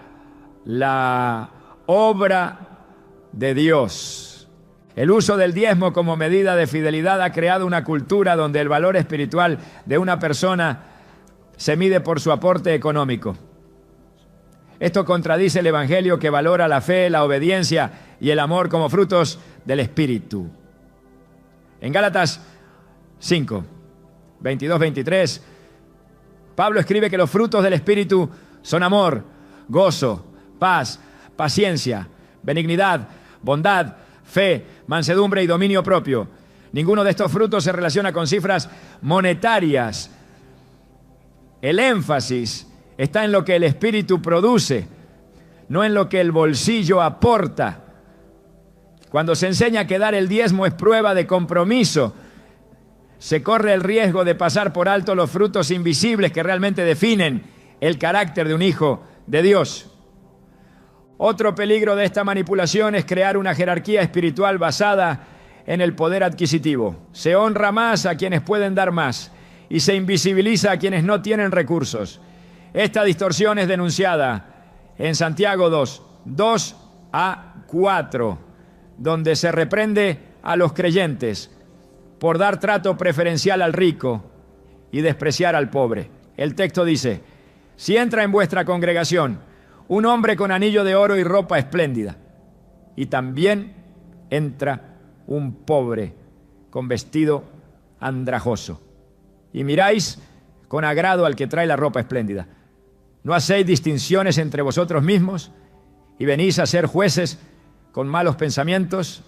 la obra de Dios. El uso del diezmo como medida de fidelidad ha creado una cultura donde el valor espiritual de una persona se mide por su aporte económico. Esto contradice el Evangelio, que valora la fe, la obediencia y el amor como frutos del Espíritu. En Gálatas 5, 22-23, Pablo escribe que los frutos del Espíritu son amor, gozo, paz, paciencia, benignidad, bondad, fe, mansedumbre y dominio propio. Ninguno de estos frutos se relaciona con cifras monetarias. El énfasis está en lo que el Espíritu produce, no en lo que el bolsillo aporta. Cuando se enseña que dar el diezmo es prueba de compromiso, se corre el riesgo de pasar por alto los frutos invisibles que realmente definen el carácter de un hijo de Dios. Otro peligro de esta manipulación es crear una jerarquía espiritual basada en el poder adquisitivo. Se honra más a quienes pueden dar más y se invisibiliza a quienes no tienen recursos. Esta distorsión es denunciada en Santiago 2:2-4, donde se reprende a los creyentes por dar trato preferencial al rico y despreciar al pobre. El texto dice: si entra en vuestra congregación un hombre con anillo de oro y ropa espléndida, y también entra un pobre con vestido andrajoso, y miráis con agrado al que trae la ropa espléndida, ¿no hacéis distinciones entre vosotros mismos y venís a ser jueces con malos pensamientos?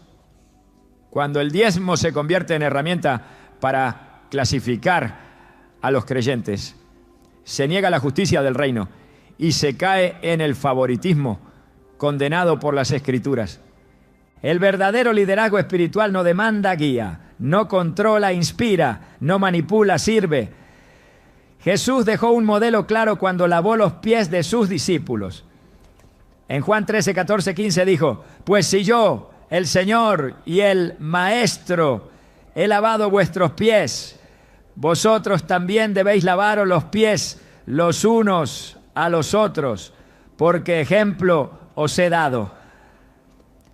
Cuando el diezmo se convierte en herramienta para clasificar a los creyentes, se niega la justicia del reino y se cae en el favoritismo condenado por las Escrituras. El verdadero liderazgo espiritual no demanda guía, no controla, inspira, no manipula, sirve. Jesús dejó un modelo claro cuando lavó los pies de sus discípulos. En Juan 13, 14, 15 dijo: pues si yo, el Señor y el Maestro, he lavado vuestros pies, vosotros también debéis lavaros los pies los unos a los otros, porque ejemplo os he dado.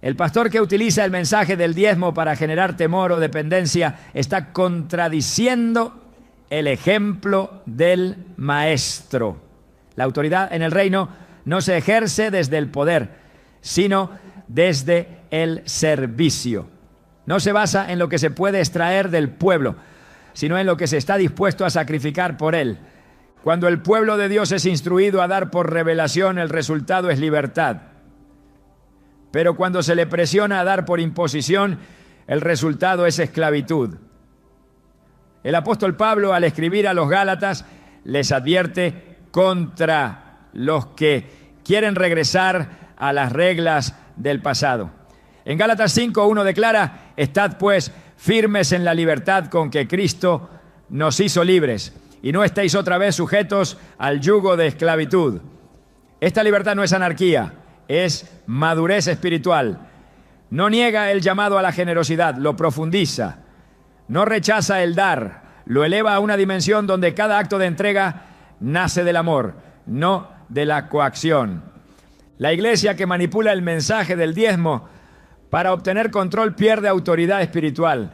El pastor que utiliza el mensaje del diezmo para generar temor o dependencia está contradiciendo el ejemplo del Maestro. La autoridad en el reino no se ejerce desde el poder, sino desde el servicio. No se basa en lo que se puede extraer del pueblo, sino en lo que se está dispuesto a sacrificar por él. Cuando el pueblo de Dios es instruido a dar por revelación, el resultado es libertad. Pero cuando se le presiona a dar por imposición, el resultado es esclavitud. El apóstol Pablo, al escribir a los Gálatas, les advierte contra los que quieren regresar a las reglas del pasado. En Gálatas 5:1 declara: estad pues firmes en la libertad con que Cristo nos hizo libres, y no estéis otra vez sujetos al yugo de esclavitud. Esta libertad no es anarquía, es madurez espiritual. No niega el llamado a la generosidad, lo profundiza. No rechaza el dar, lo eleva a una dimensión donde cada acto de entrega nace del amor, no de la coacción. La iglesia que manipula el mensaje del diezmo para obtener control pierde autoridad espiritual.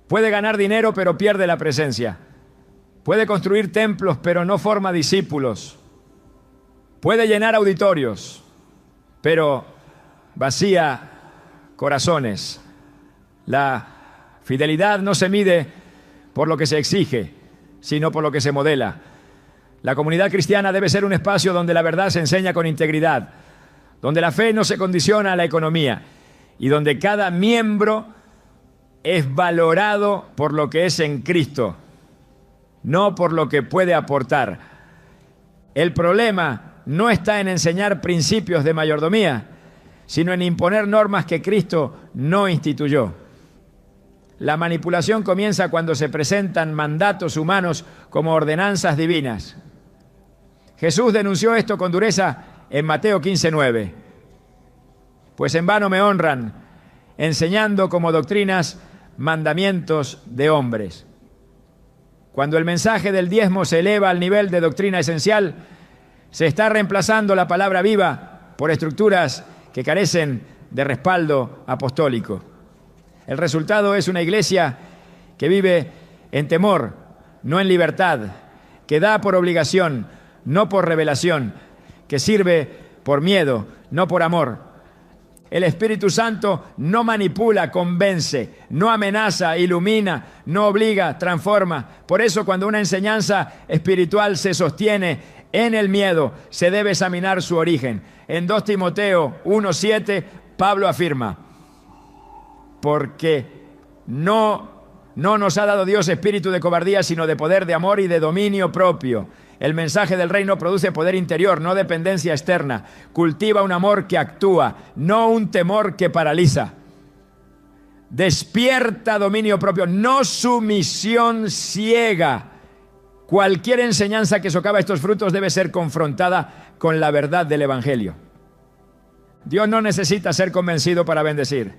Puede ganar dinero, pero pierde la presencia. Puede construir templos, pero no forma discípulos. Puede llenar auditorios, pero vacía corazones. La fidelidad no se mide por lo que se exige, sino por lo que se modela. La comunidad cristiana debe ser un espacio donde la verdad se enseña con integridad, donde la fe no se condiciona a la economía y donde cada miembro es valorado por lo que es en Cristo, no por lo que puede aportar. El problema no está en enseñar principios de mayordomía, sino en imponer normas que Cristo no instituyó. La manipulación comienza cuando se presentan mandatos humanos como ordenanzas divinas. Jesús denunció esto con dureza en Mateo 15:9. Pues en vano me honran, enseñando como doctrinas mandamientos de hombres. Cuando el mensaje del diezmo se eleva al nivel de doctrina esencial, se está reemplazando la palabra viva por estructuras que carecen de respaldo apostólico. El resultado es una iglesia que vive en temor, no en libertad, que da por obligación, no por revelación, que sirve por miedo, no por amor. El Espíritu Santo no manipula, convence, no amenaza, ilumina, no obliga, transforma. Por eso, cuando una enseñanza espiritual se sostiene en el miedo, se debe examinar su origen. En 2 Timoteo 1:7, Pablo afirma: porque no nos ha dado Dios espíritu de cobardía, sino de poder, de amor y de dominio propio. El mensaje del reino produce poder interior, no dependencia externa. Cultiva un amor que actúa, no un temor que paraliza. Despierta dominio propio, no sumisión ciega. Cualquier enseñanza que socava estos frutos debe ser confrontada con la verdad del Evangelio. Dios no necesita ser convencido para bendecir.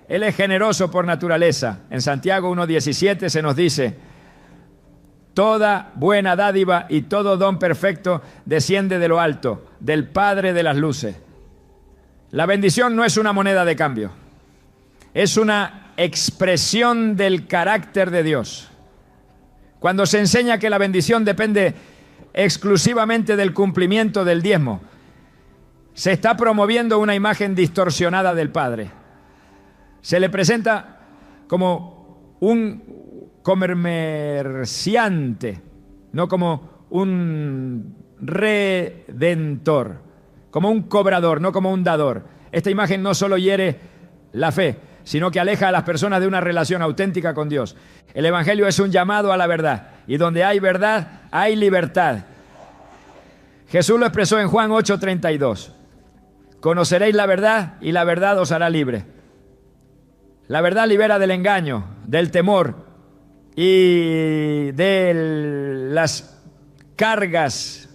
Él es generoso por naturaleza. En Santiago 1:17 se nos dice: toda buena dádiva y todo don perfecto desciende de lo alto, del Padre de las luces. La bendición no es una moneda de cambio, es una expresión del carácter de Dios. Cuando se enseña que la bendición depende exclusivamente del cumplimiento del diezmo, se está promoviendo una imagen distorsionada del Padre. Se le presenta como un comerciante, no como un redentor, como un cobrador, no como un dador. Esta imagen no solo hiere la fe, sino que aleja a las personas de una relación auténtica con Dios. El Evangelio es un llamado a la verdad, y donde hay verdad, hay libertad. Jesús lo expresó en Juan 8:32. Conoceréis la verdad y la verdad os hará libre. La verdad libera del engaño, del temor y de las cargas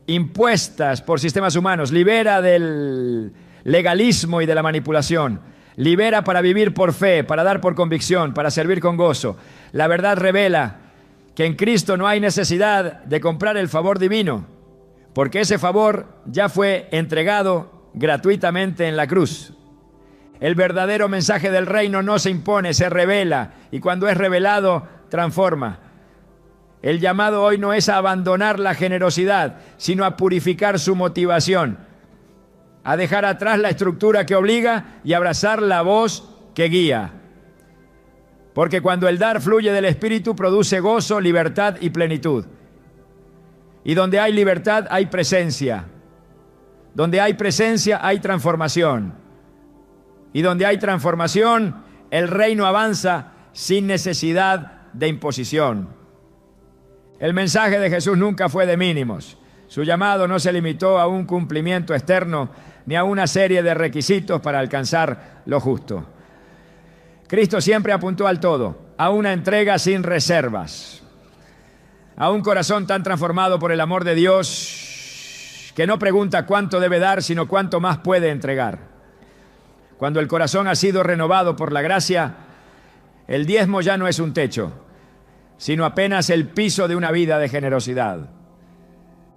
impuestas por sistemas humanos. Libera del legalismo y de la manipulación. Libera para vivir por fe, para dar por convicción, para servir con gozo. La verdad revela que en Cristo no hay necesidad de comprar el favor divino, porque ese favor ya fue entregado gratuitamente en la cruz. El verdadero mensaje del reino no se impone, se revela, y cuando es revelado, transforma. El llamado hoy no es a abandonar la generosidad, sino a purificar su motivación, a dejar atrás la estructura que obliga y abrazar la voz que guía. Porque cuando el dar fluye del Espíritu, produce gozo, libertad y plenitud. Y donde hay libertad, hay presencia. Donde hay presencia, hay transformación. Y donde hay transformación, el reino avanza sin necesidad de imposición. El mensaje de Jesús nunca fue de mínimos. Su llamado no se limitó a un cumplimiento externo ni a una serie de requisitos para alcanzar lo justo. Cristo siempre apuntó al todo, a una entrega sin reservas, a un corazón tan transformado por el amor de Dios que no pregunta cuánto debe dar, sino cuánto más puede entregar. Cuando el corazón ha sido renovado por la gracia, el diezmo ya no es un techo, sino apenas el piso de una vida de generosidad.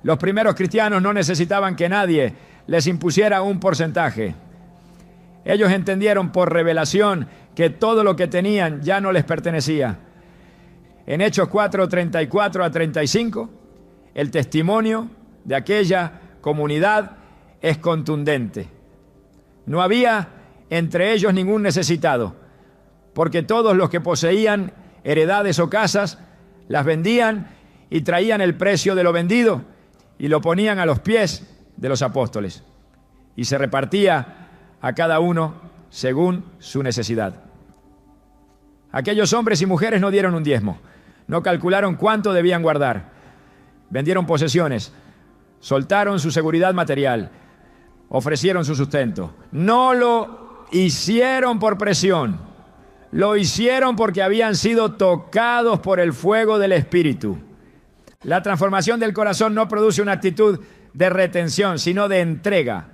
Los primeros cristianos no necesitaban que nadie les impusiera un porcentaje. Ellos entendieron por revelación que todo lo que tenían ya no les pertenecía. En Hechos 4:34 a 35, el testimonio de aquella comunidad es contundente. No había entre ellos ningún necesitado, porque todos los que poseían heredades o casas las vendían y traían el precio de lo vendido y lo ponían a los pies de los apóstoles, y se repartía a cada uno según su necesidad. Aquellos hombres y mujeres no dieron un diezmo, no calcularon cuánto debían guardar, vendieron posesiones, soltaron su seguridad material, ofrecieron su sustento. No lo hicieron por presión, lo hicieron porque habían sido tocados por el fuego del Espíritu. La transformación del corazón no produce una actitud de retención, sino de entrega.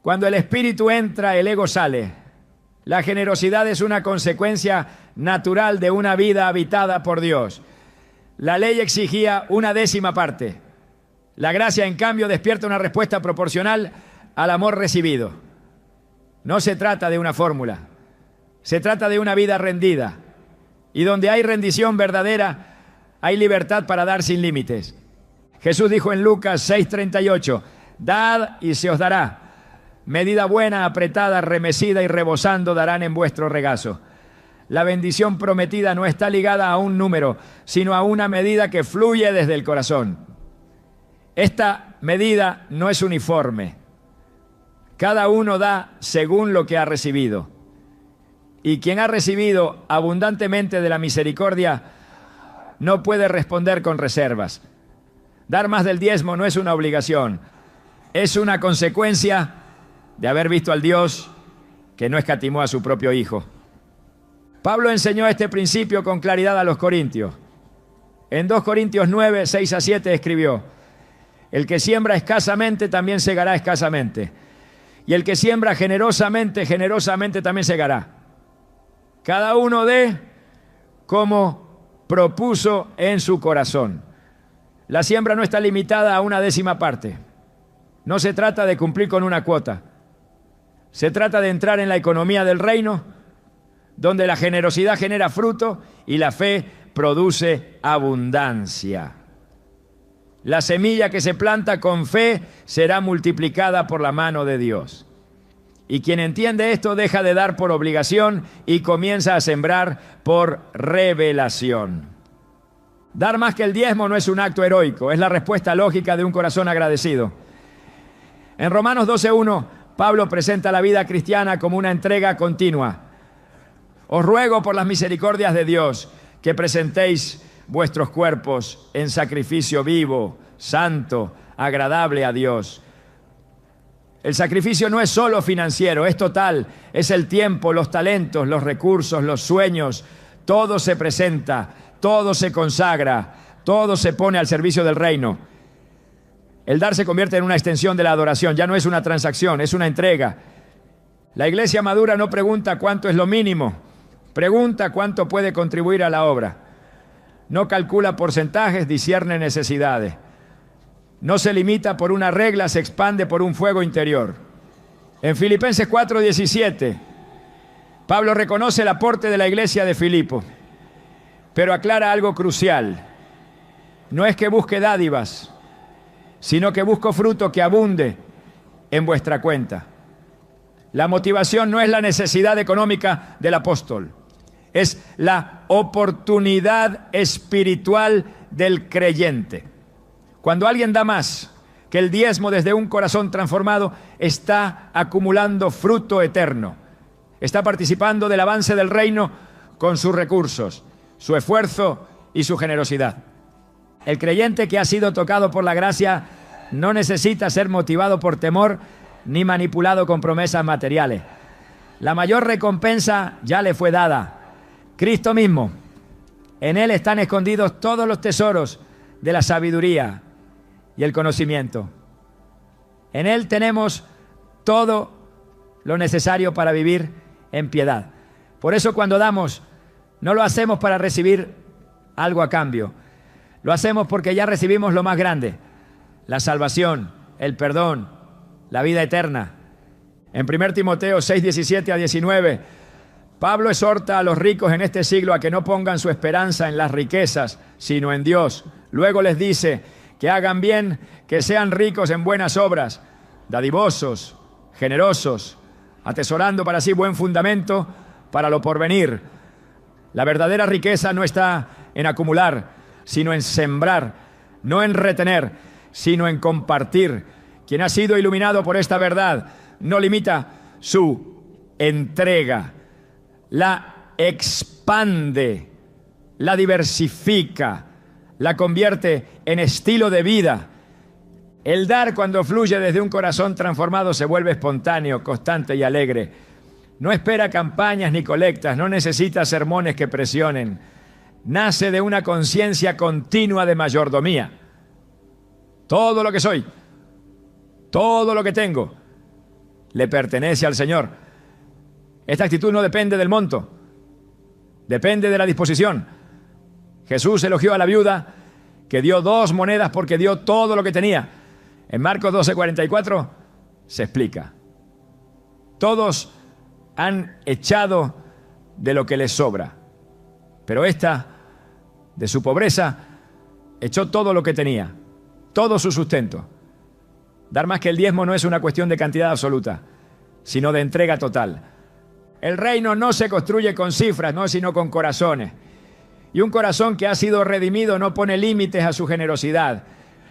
Cuando el Espíritu entra, el ego sale. La generosidad es una consecuencia natural de una vida habitada por Dios. La ley exigía una décima parte. La gracia, en cambio, despierta una respuesta proporcional al amor recibido. No se trata de una fórmula, se trata de una vida rendida. Y donde hay rendición verdadera, hay libertad para dar sin límites. Jesús dijo en Lucas 6:38, dad y se os dará. Medida buena, apretada, remecida y rebosando darán en vuestro regazo. La bendición prometida no está ligada a un número, sino a una medida que fluye desde el corazón. Esta medida no es uniforme. Cada uno da según lo que ha recibido. Y quien ha recibido abundantemente de la misericordia no puede responder con reservas. Dar más del diezmo no es una obligación, es una consecuencia de haber visto al Dios que no escatimó a su propio Hijo. Pablo enseñó este principio con claridad a los corintios. En 2 Corintios 9, 6 a 7 escribió, el que siembra escasamente también segará escasamente, y el que siembra generosamente, generosamente también segará. Cada uno dé como propuso en su corazón. La siembra no está limitada a una décima parte. No se trata de cumplir con una cuota. Se trata de entrar en la economía del reino, donde la generosidad genera fruto y la fe produce abundancia. La semilla que se planta con fe será multiplicada por la mano de Dios. Y quien entiende esto deja de dar por obligación y comienza a sembrar por revelación. Dar más que el diezmo no es un acto heroico, es la respuesta lógica de un corazón agradecido. En Romanos 12:1, Pablo presenta la vida cristiana como una entrega continua. Os ruego por las misericordias de Dios que presentéis vuestros cuerpos en sacrificio vivo, santo, agradable a Dios. El sacrificio no es solo financiero, es total, es el tiempo, los talentos, los recursos, los sueños, todo se presenta, todo se consagra, todo se pone al servicio del reino. El dar se convierte en una extensión de la adoración, ya no es una transacción, es una entrega. La iglesia madura no pregunta cuánto es lo mínimo, pregunta cuánto puede contribuir a la obra. No calcula porcentajes, discierne necesidades. No se limita por una regla, se expande por un fuego interior. En Filipenses 4:17, Pablo reconoce el aporte de la iglesia de Filipo, pero aclara algo crucial. No es que busque dádivas, sino que busco fruto que abunde en vuestra cuenta. La motivación no es la necesidad económica del apóstol, es la oportunidad espiritual del creyente. Cuando alguien da más que el diezmo desde un corazón transformado, está acumulando fruto eterno. Está participando del avance del reino con sus recursos, su esfuerzo y su generosidad. El creyente que ha sido tocado por la gracia no necesita ser motivado por temor ni manipulado con promesas materiales. La mayor recompensa ya le fue dada. Cristo mismo. En Él están escondidos todos los tesoros de la sabiduría y el conocimiento. En Él tenemos todo lo necesario para vivir en piedad. Por eso cuando damos, no lo hacemos para recibir algo a cambio. Lo hacemos porque ya recibimos lo más grande: la salvación, el perdón, la vida eterna. En 1 Timoteo 6:17-19, Pablo exhorta a los ricos en este siglo a que no pongan su esperanza en las riquezas, sino en Dios. Luego les dice que hagan bien, que sean ricos en buenas obras, dadivosos, generosos, atesorando para sí buen fundamento para lo porvenir. La verdadera riqueza no está en acumular, sino en sembrar, no en retener, sino en compartir. Quien ha sido iluminado por esta verdad no limita su entrega, la expande, la diversifica, la convierte en estilo de vida. El dar, cuando fluye desde un corazón transformado, se vuelve espontáneo, constante y alegre. No espera campañas ni colectas, no necesita sermones que presionen. Nace de una conciencia continua de mayordomía. Todo lo que soy, todo lo que tengo, le pertenece al Señor. Esta actitud no depende del monto, depende de la disposición. Jesús elogió a la viuda que dio 2 monedas porque dio todo lo que tenía. En Marcos 12:44 se explica. Todos han echado de lo que les sobra, pero esta, de su pobreza, echó todo lo que tenía, todo su sustento. Dar más que el diezmo no es una cuestión de cantidad absoluta, sino de entrega total. El reino no se construye con cifras, no, sino con corazones. Y un corazón que ha sido redimido no pone límites a su generosidad.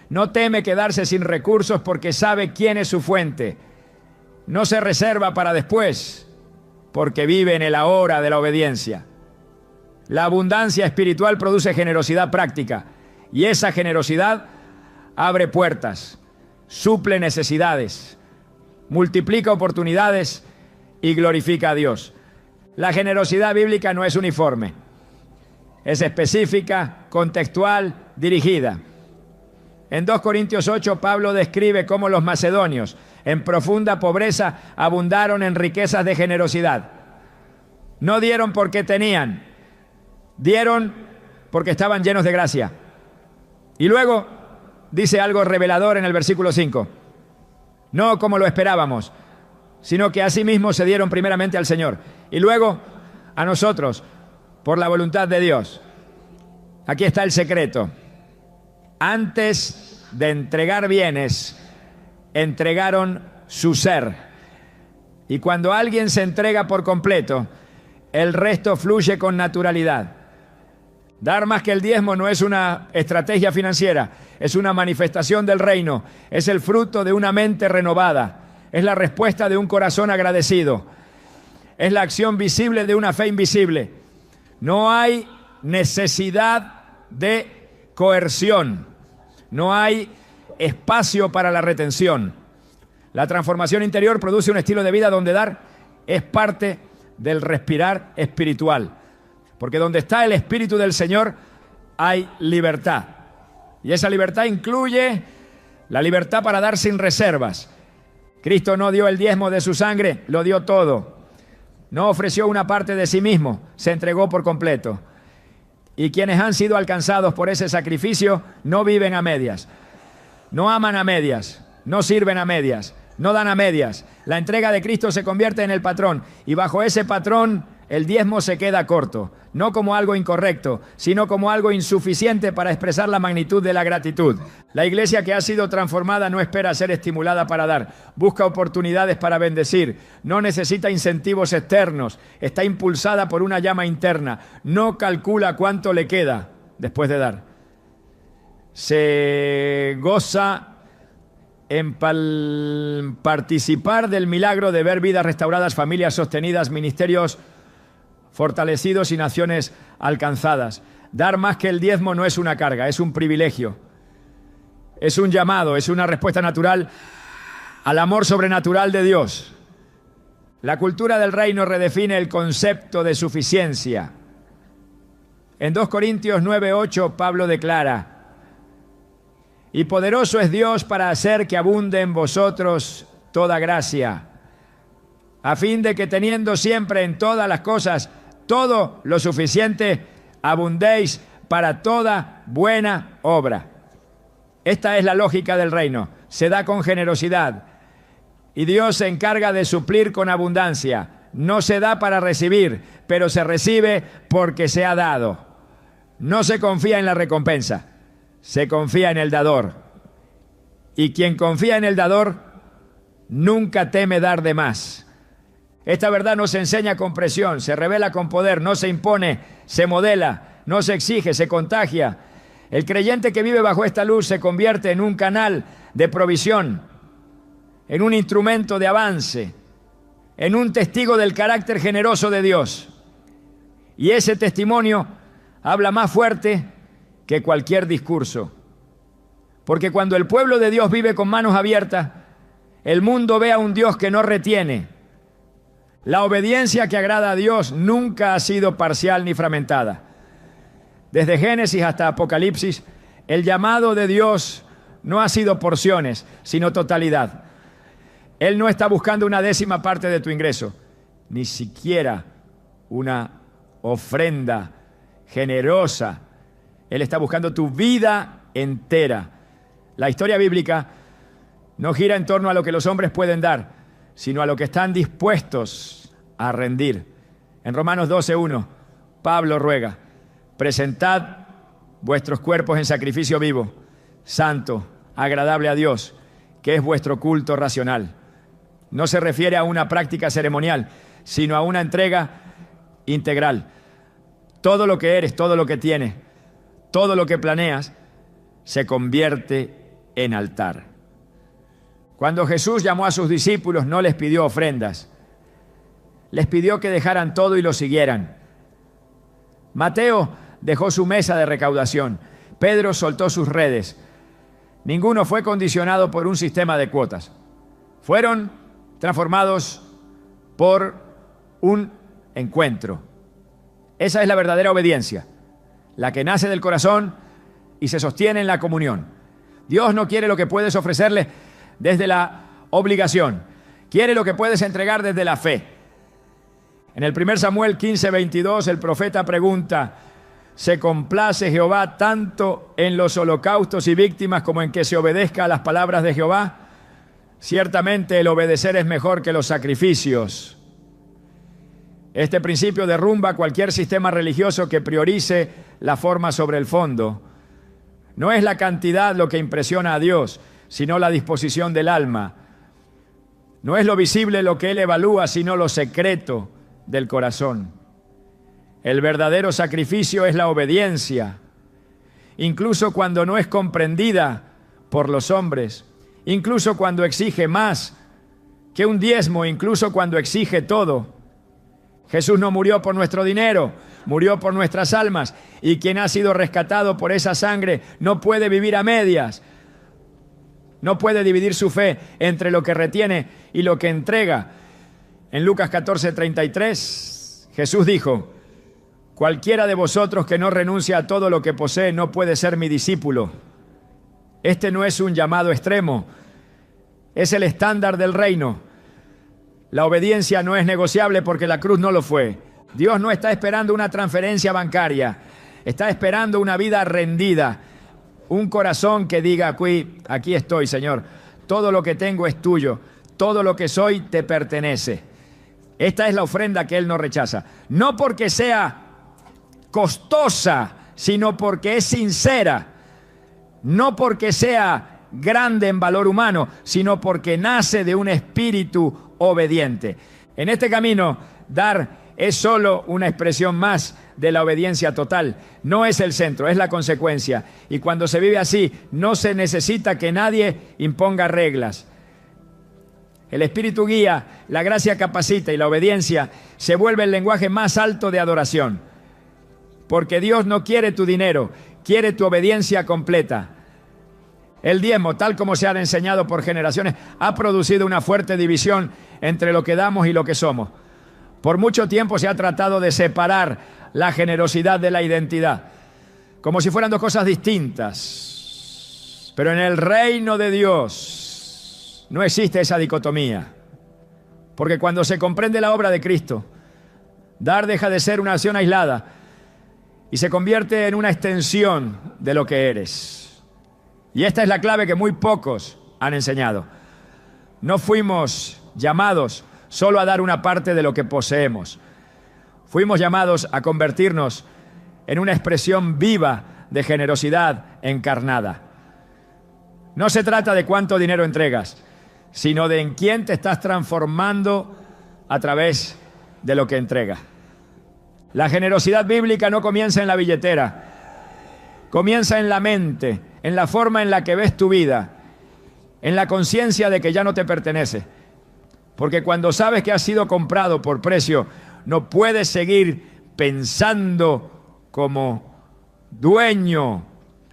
No teme quedarse sin recursos porque sabe quién es su fuente. No se reserva para después porque vive en el ahora de la obediencia. La abundancia espiritual produce generosidad práctica y esa generosidad abre puertas, suple necesidades, multiplica oportunidades y glorifica a Dios. La generosidad bíblica no es uniforme. Es específica, contextual, dirigida. En 2 Corintios 8, Pablo describe cómo los macedonios, en profunda pobreza, abundaron en riquezas de generosidad. No dieron porque tenían, dieron porque estaban llenos de gracia. Y luego dice algo revelador en el versículo 5. No como lo esperábamos, sino que asimismo se dieron primeramente al Señor y luego a nosotros, por la voluntad de Dios. Aquí está el secreto. Antes de entregar bienes, entregaron su ser. Y cuando alguien se entrega por completo, el resto fluye con naturalidad. Dar más que el diezmo no es una estrategia financiera, es una manifestación del reino, es el fruto de una mente renovada, es la respuesta de un corazón agradecido, es la acción visible de una fe invisible. No hay necesidad de coerción, no hay espacio para la retención. La transformación interior produce un estilo de vida donde dar es parte del respirar espiritual. Porque donde está el Espíritu del Señor hay libertad. Y esa libertad incluye la libertad para dar sin reservas. Cristo no dio el diezmo de su sangre, lo dio todo. No ofreció una parte de sí mismo, se entregó por completo. Y quienes han sido alcanzados por ese sacrificio no viven a medias. No aman a medias, no sirven a medias, no dan a medias. La entrega de Cristo se convierte en el patrón y bajo ese patrón el diezmo se queda corto, no como algo incorrecto, sino como algo insuficiente para expresar la magnitud de la gratitud. La iglesia que ha sido transformada no espera ser estimulada para dar, busca oportunidades para bendecir, no necesita incentivos externos, está impulsada por una llama interna, no calcula cuánto le queda después de dar. Se goza en participar del milagro de ver vidas restauradas, familias sostenidas, ministerios fortalecidos y naciones alcanzadas. Dar más que el diezmo no es una carga, es un privilegio. Es un llamado, es una respuesta natural al amor sobrenatural de Dios. La cultura del reino redefine el concepto de suficiencia. En 2 Corintios 9:8 Pablo declara: y poderoso es Dios para hacer que abunde en vosotros toda gracia, a fin de que teniendo siempre en todas las cosas todo lo suficiente, abundéis para toda buena obra. Esta es la lógica del reino. Se da con generosidad y Dios se encarga de suplir con abundancia. No se da para recibir, pero se recibe porque se ha dado. No se confía en la recompensa, se confía en el dador. Y quien confía en el dador nunca teme dar de más. Esta verdad no se enseña con presión, se revela con poder, no se impone, se modela, no se exige, se contagia. El creyente que vive bajo esta luz se convierte en un canal de provisión, en un instrumento de avance, en un testigo del carácter generoso de Dios. Y ese testimonio habla más fuerte que cualquier discurso. Porque cuando el pueblo de Dios vive con manos abiertas, el mundo ve a un Dios que no retiene. La obediencia que agrada a Dios nunca ha sido parcial ni fragmentada. Desde Génesis hasta Apocalipsis, el llamado de Dios no ha sido porciones, sino totalidad. Él no está buscando una décima parte de tu ingreso, ni siquiera una ofrenda generosa. Él está buscando tu vida entera. La historia bíblica no gira en torno a lo que los hombres pueden dar, sino a lo que están dispuestos a rendir. En Romanos 12:1, Pablo ruega: presentad vuestros cuerpos en sacrificio vivo, santo, agradable a Dios, que es vuestro culto racional. No se refiere a una práctica ceremonial, sino a una entrega integral. Todo lo que eres, todo lo que tienes, todo lo que planeas, se convierte en altar. Cuando Jesús llamó a sus discípulos, no les pidió ofrendas. Les pidió que dejaran todo y lo siguieran. Mateo dejó su mesa de recaudación. Pedro soltó sus redes. Ninguno fue condicionado por un sistema de cuotas. Fueron transformados por un encuentro. Esa es la verdadera obediencia, la que nace del corazón y se sostiene en la comunión. Dios no quiere lo que puedes ofrecerle desde la obligación, quiere lo que puedes entregar desde la fe. En el 1 Samuel 15:22 el profeta pregunta: ¿se complace Jehová tanto en los holocaustos y víctimas como en que se obedezca a las palabras de Jehová? Ciertamente el obedecer es mejor que los sacrificios, Este principio derrumba cualquier sistema religioso que priorice la forma sobre el fondo. No es la cantidad lo que impresiona a Dios, sino la disposición del alma. No es lo visible lo que Él evalúa, sino lo secreto del corazón. El verdadero sacrificio es la obediencia, incluso cuando no es comprendida por los hombres, incluso cuando exige más que un diezmo, incluso cuando exige todo. Jesús no murió por nuestro dinero, murió por nuestras almas, y quien ha sido rescatado por esa sangre no puede vivir a medias, no puede dividir su fe entre lo que retiene y lo que entrega. En Lucas 14:33, Jesús dijo: cualquiera de vosotros que no renuncia a todo lo que posee no puede ser mi discípulo. Este no es un llamado extremo, es el estándar del reino. La obediencia no es negociable porque la cruz no lo fue. Dios no está esperando una transferencia bancaria, está esperando una vida rendida, un corazón que diga: aquí estoy, Señor, todo lo que tengo es tuyo, todo lo que soy te pertenece. Esta es la ofrenda que Él no rechaza, no porque sea costosa, sino porque es sincera, no porque sea grande en valor humano, sino porque nace de un espíritu obediente. En este camino, dar es solo una expresión más de la obediencia total. No es el centro, es la consecuencia. Y cuando se vive así, no se necesita que nadie imponga reglas. El Espíritu guía, la gracia capacita y la obediencia se vuelve el lenguaje más alto de adoración. Porque Dios no quiere tu dinero, quiere tu obediencia completa. El diezmo, tal como se ha enseñado por generaciones, ha producido una fuerte división entre lo que damos y lo que somos. Por mucho tiempo se ha tratado de separar la generosidad de la identidad, como si fueran dos cosas distintas. Pero en el reino de Dios no existe esa dicotomía, porque cuando se comprende la obra de Cristo, dar deja de ser una acción aislada y se convierte en una extensión de lo que eres. Y esta es la clave que muy pocos han enseñado. No fuimos llamados solo a dar una parte de lo que poseemos. Fuimos llamados a convertirnos en una expresión viva de generosidad encarnada. No se trata de cuánto dinero entregas, sino de en quién te estás transformando a través de lo que entregas. La generosidad bíblica no comienza en la billetera, comienza en la mente, en la forma en la que ves tu vida, en la conciencia de que ya no te pertenece. Porque cuando sabes que has sido comprado por precio, no puedes seguir pensando como dueño.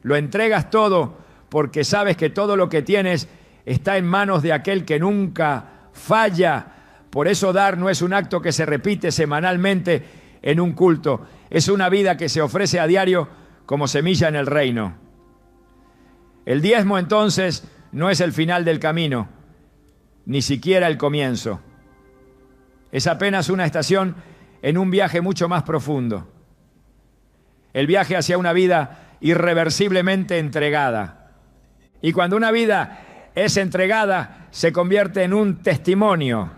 Lo entregas todo porque sabes que todo lo que tienes está en manos de aquel que nunca falla. Por eso dar no es un acto que se repite semanalmente en un culto. Es una vida que se ofrece a diario como semilla en el reino. El diezmo, entonces, no es el final del camino, ni siquiera el comienzo. Es apenas una estación en un viaje mucho más profundo. El viaje hacia una vida irreversiblemente entregada. Y cuando una vida es entregada, se convierte en un testimonio.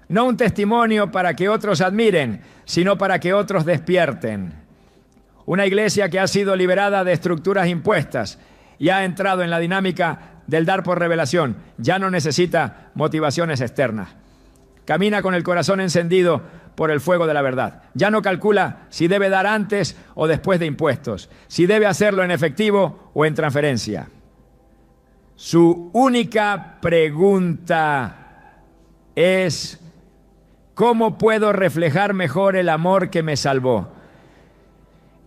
No un testimonio para que otros admiren, sino para que otros despierten. Una iglesia que ha sido liberada de estructuras impuestas y ha entrado en la dinámica del dar por revelación, ya no necesita motivaciones externas. Camina con el corazón encendido por el fuego de la verdad. Ya no calcula si debe dar antes o después de impuestos, si debe hacerlo en efectivo o en transferencia. Su única pregunta es: ¿cómo puedo reflejar mejor el amor que me salvó?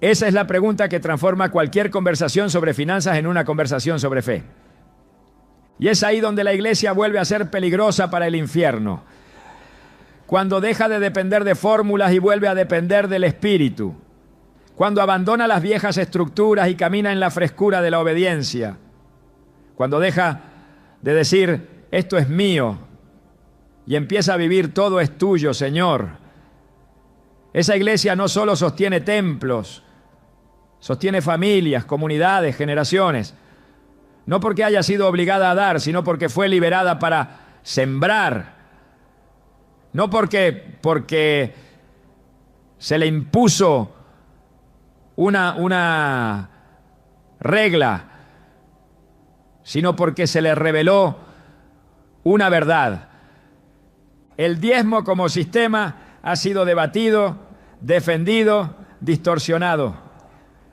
Esa es la pregunta que transforma cualquier conversación sobre finanzas en una conversación sobre fe. Y es ahí donde la iglesia vuelve a ser peligrosa para el infierno. Cuando deja de depender de fórmulas y vuelve a depender del Espíritu. Cuando abandona las viejas estructuras y camina en la frescura de la obediencia. Cuando deja de decir: esto es mío, y empieza a vivir: todo es tuyo, Señor. Esa iglesia no solo sostiene templos, sostiene familias, comunidades, generaciones. No porque haya sido obligada a dar, sino porque fue liberada para sembrar. No porque se le impuso una regla, sino porque se le reveló una verdad. El diezmo como sistema ha sido debatido, defendido, distorsionado,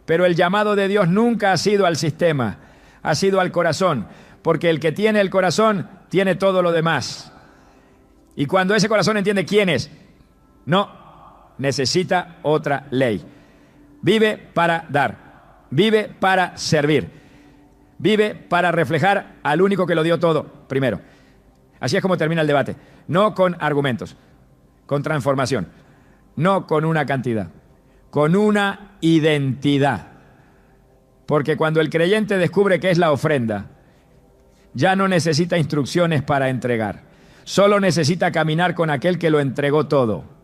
pero el llamado de Dios nunca ha sido al sistema, ha sido al corazón, porque el que tiene el corazón tiene todo lo demás. Y cuando ese corazón entiende quién es, no necesita otra ley. Vive para dar, vive para servir, vive para reflejar al único que lo dio todo primero. Así es como termina el debate, no con argumentos, con transformación, no con una cantidad, con una identidad. Porque cuando el creyente descubre qué es la ofrenda, ya no necesita instrucciones para entregar, solo necesita caminar con aquel que lo entregó todo.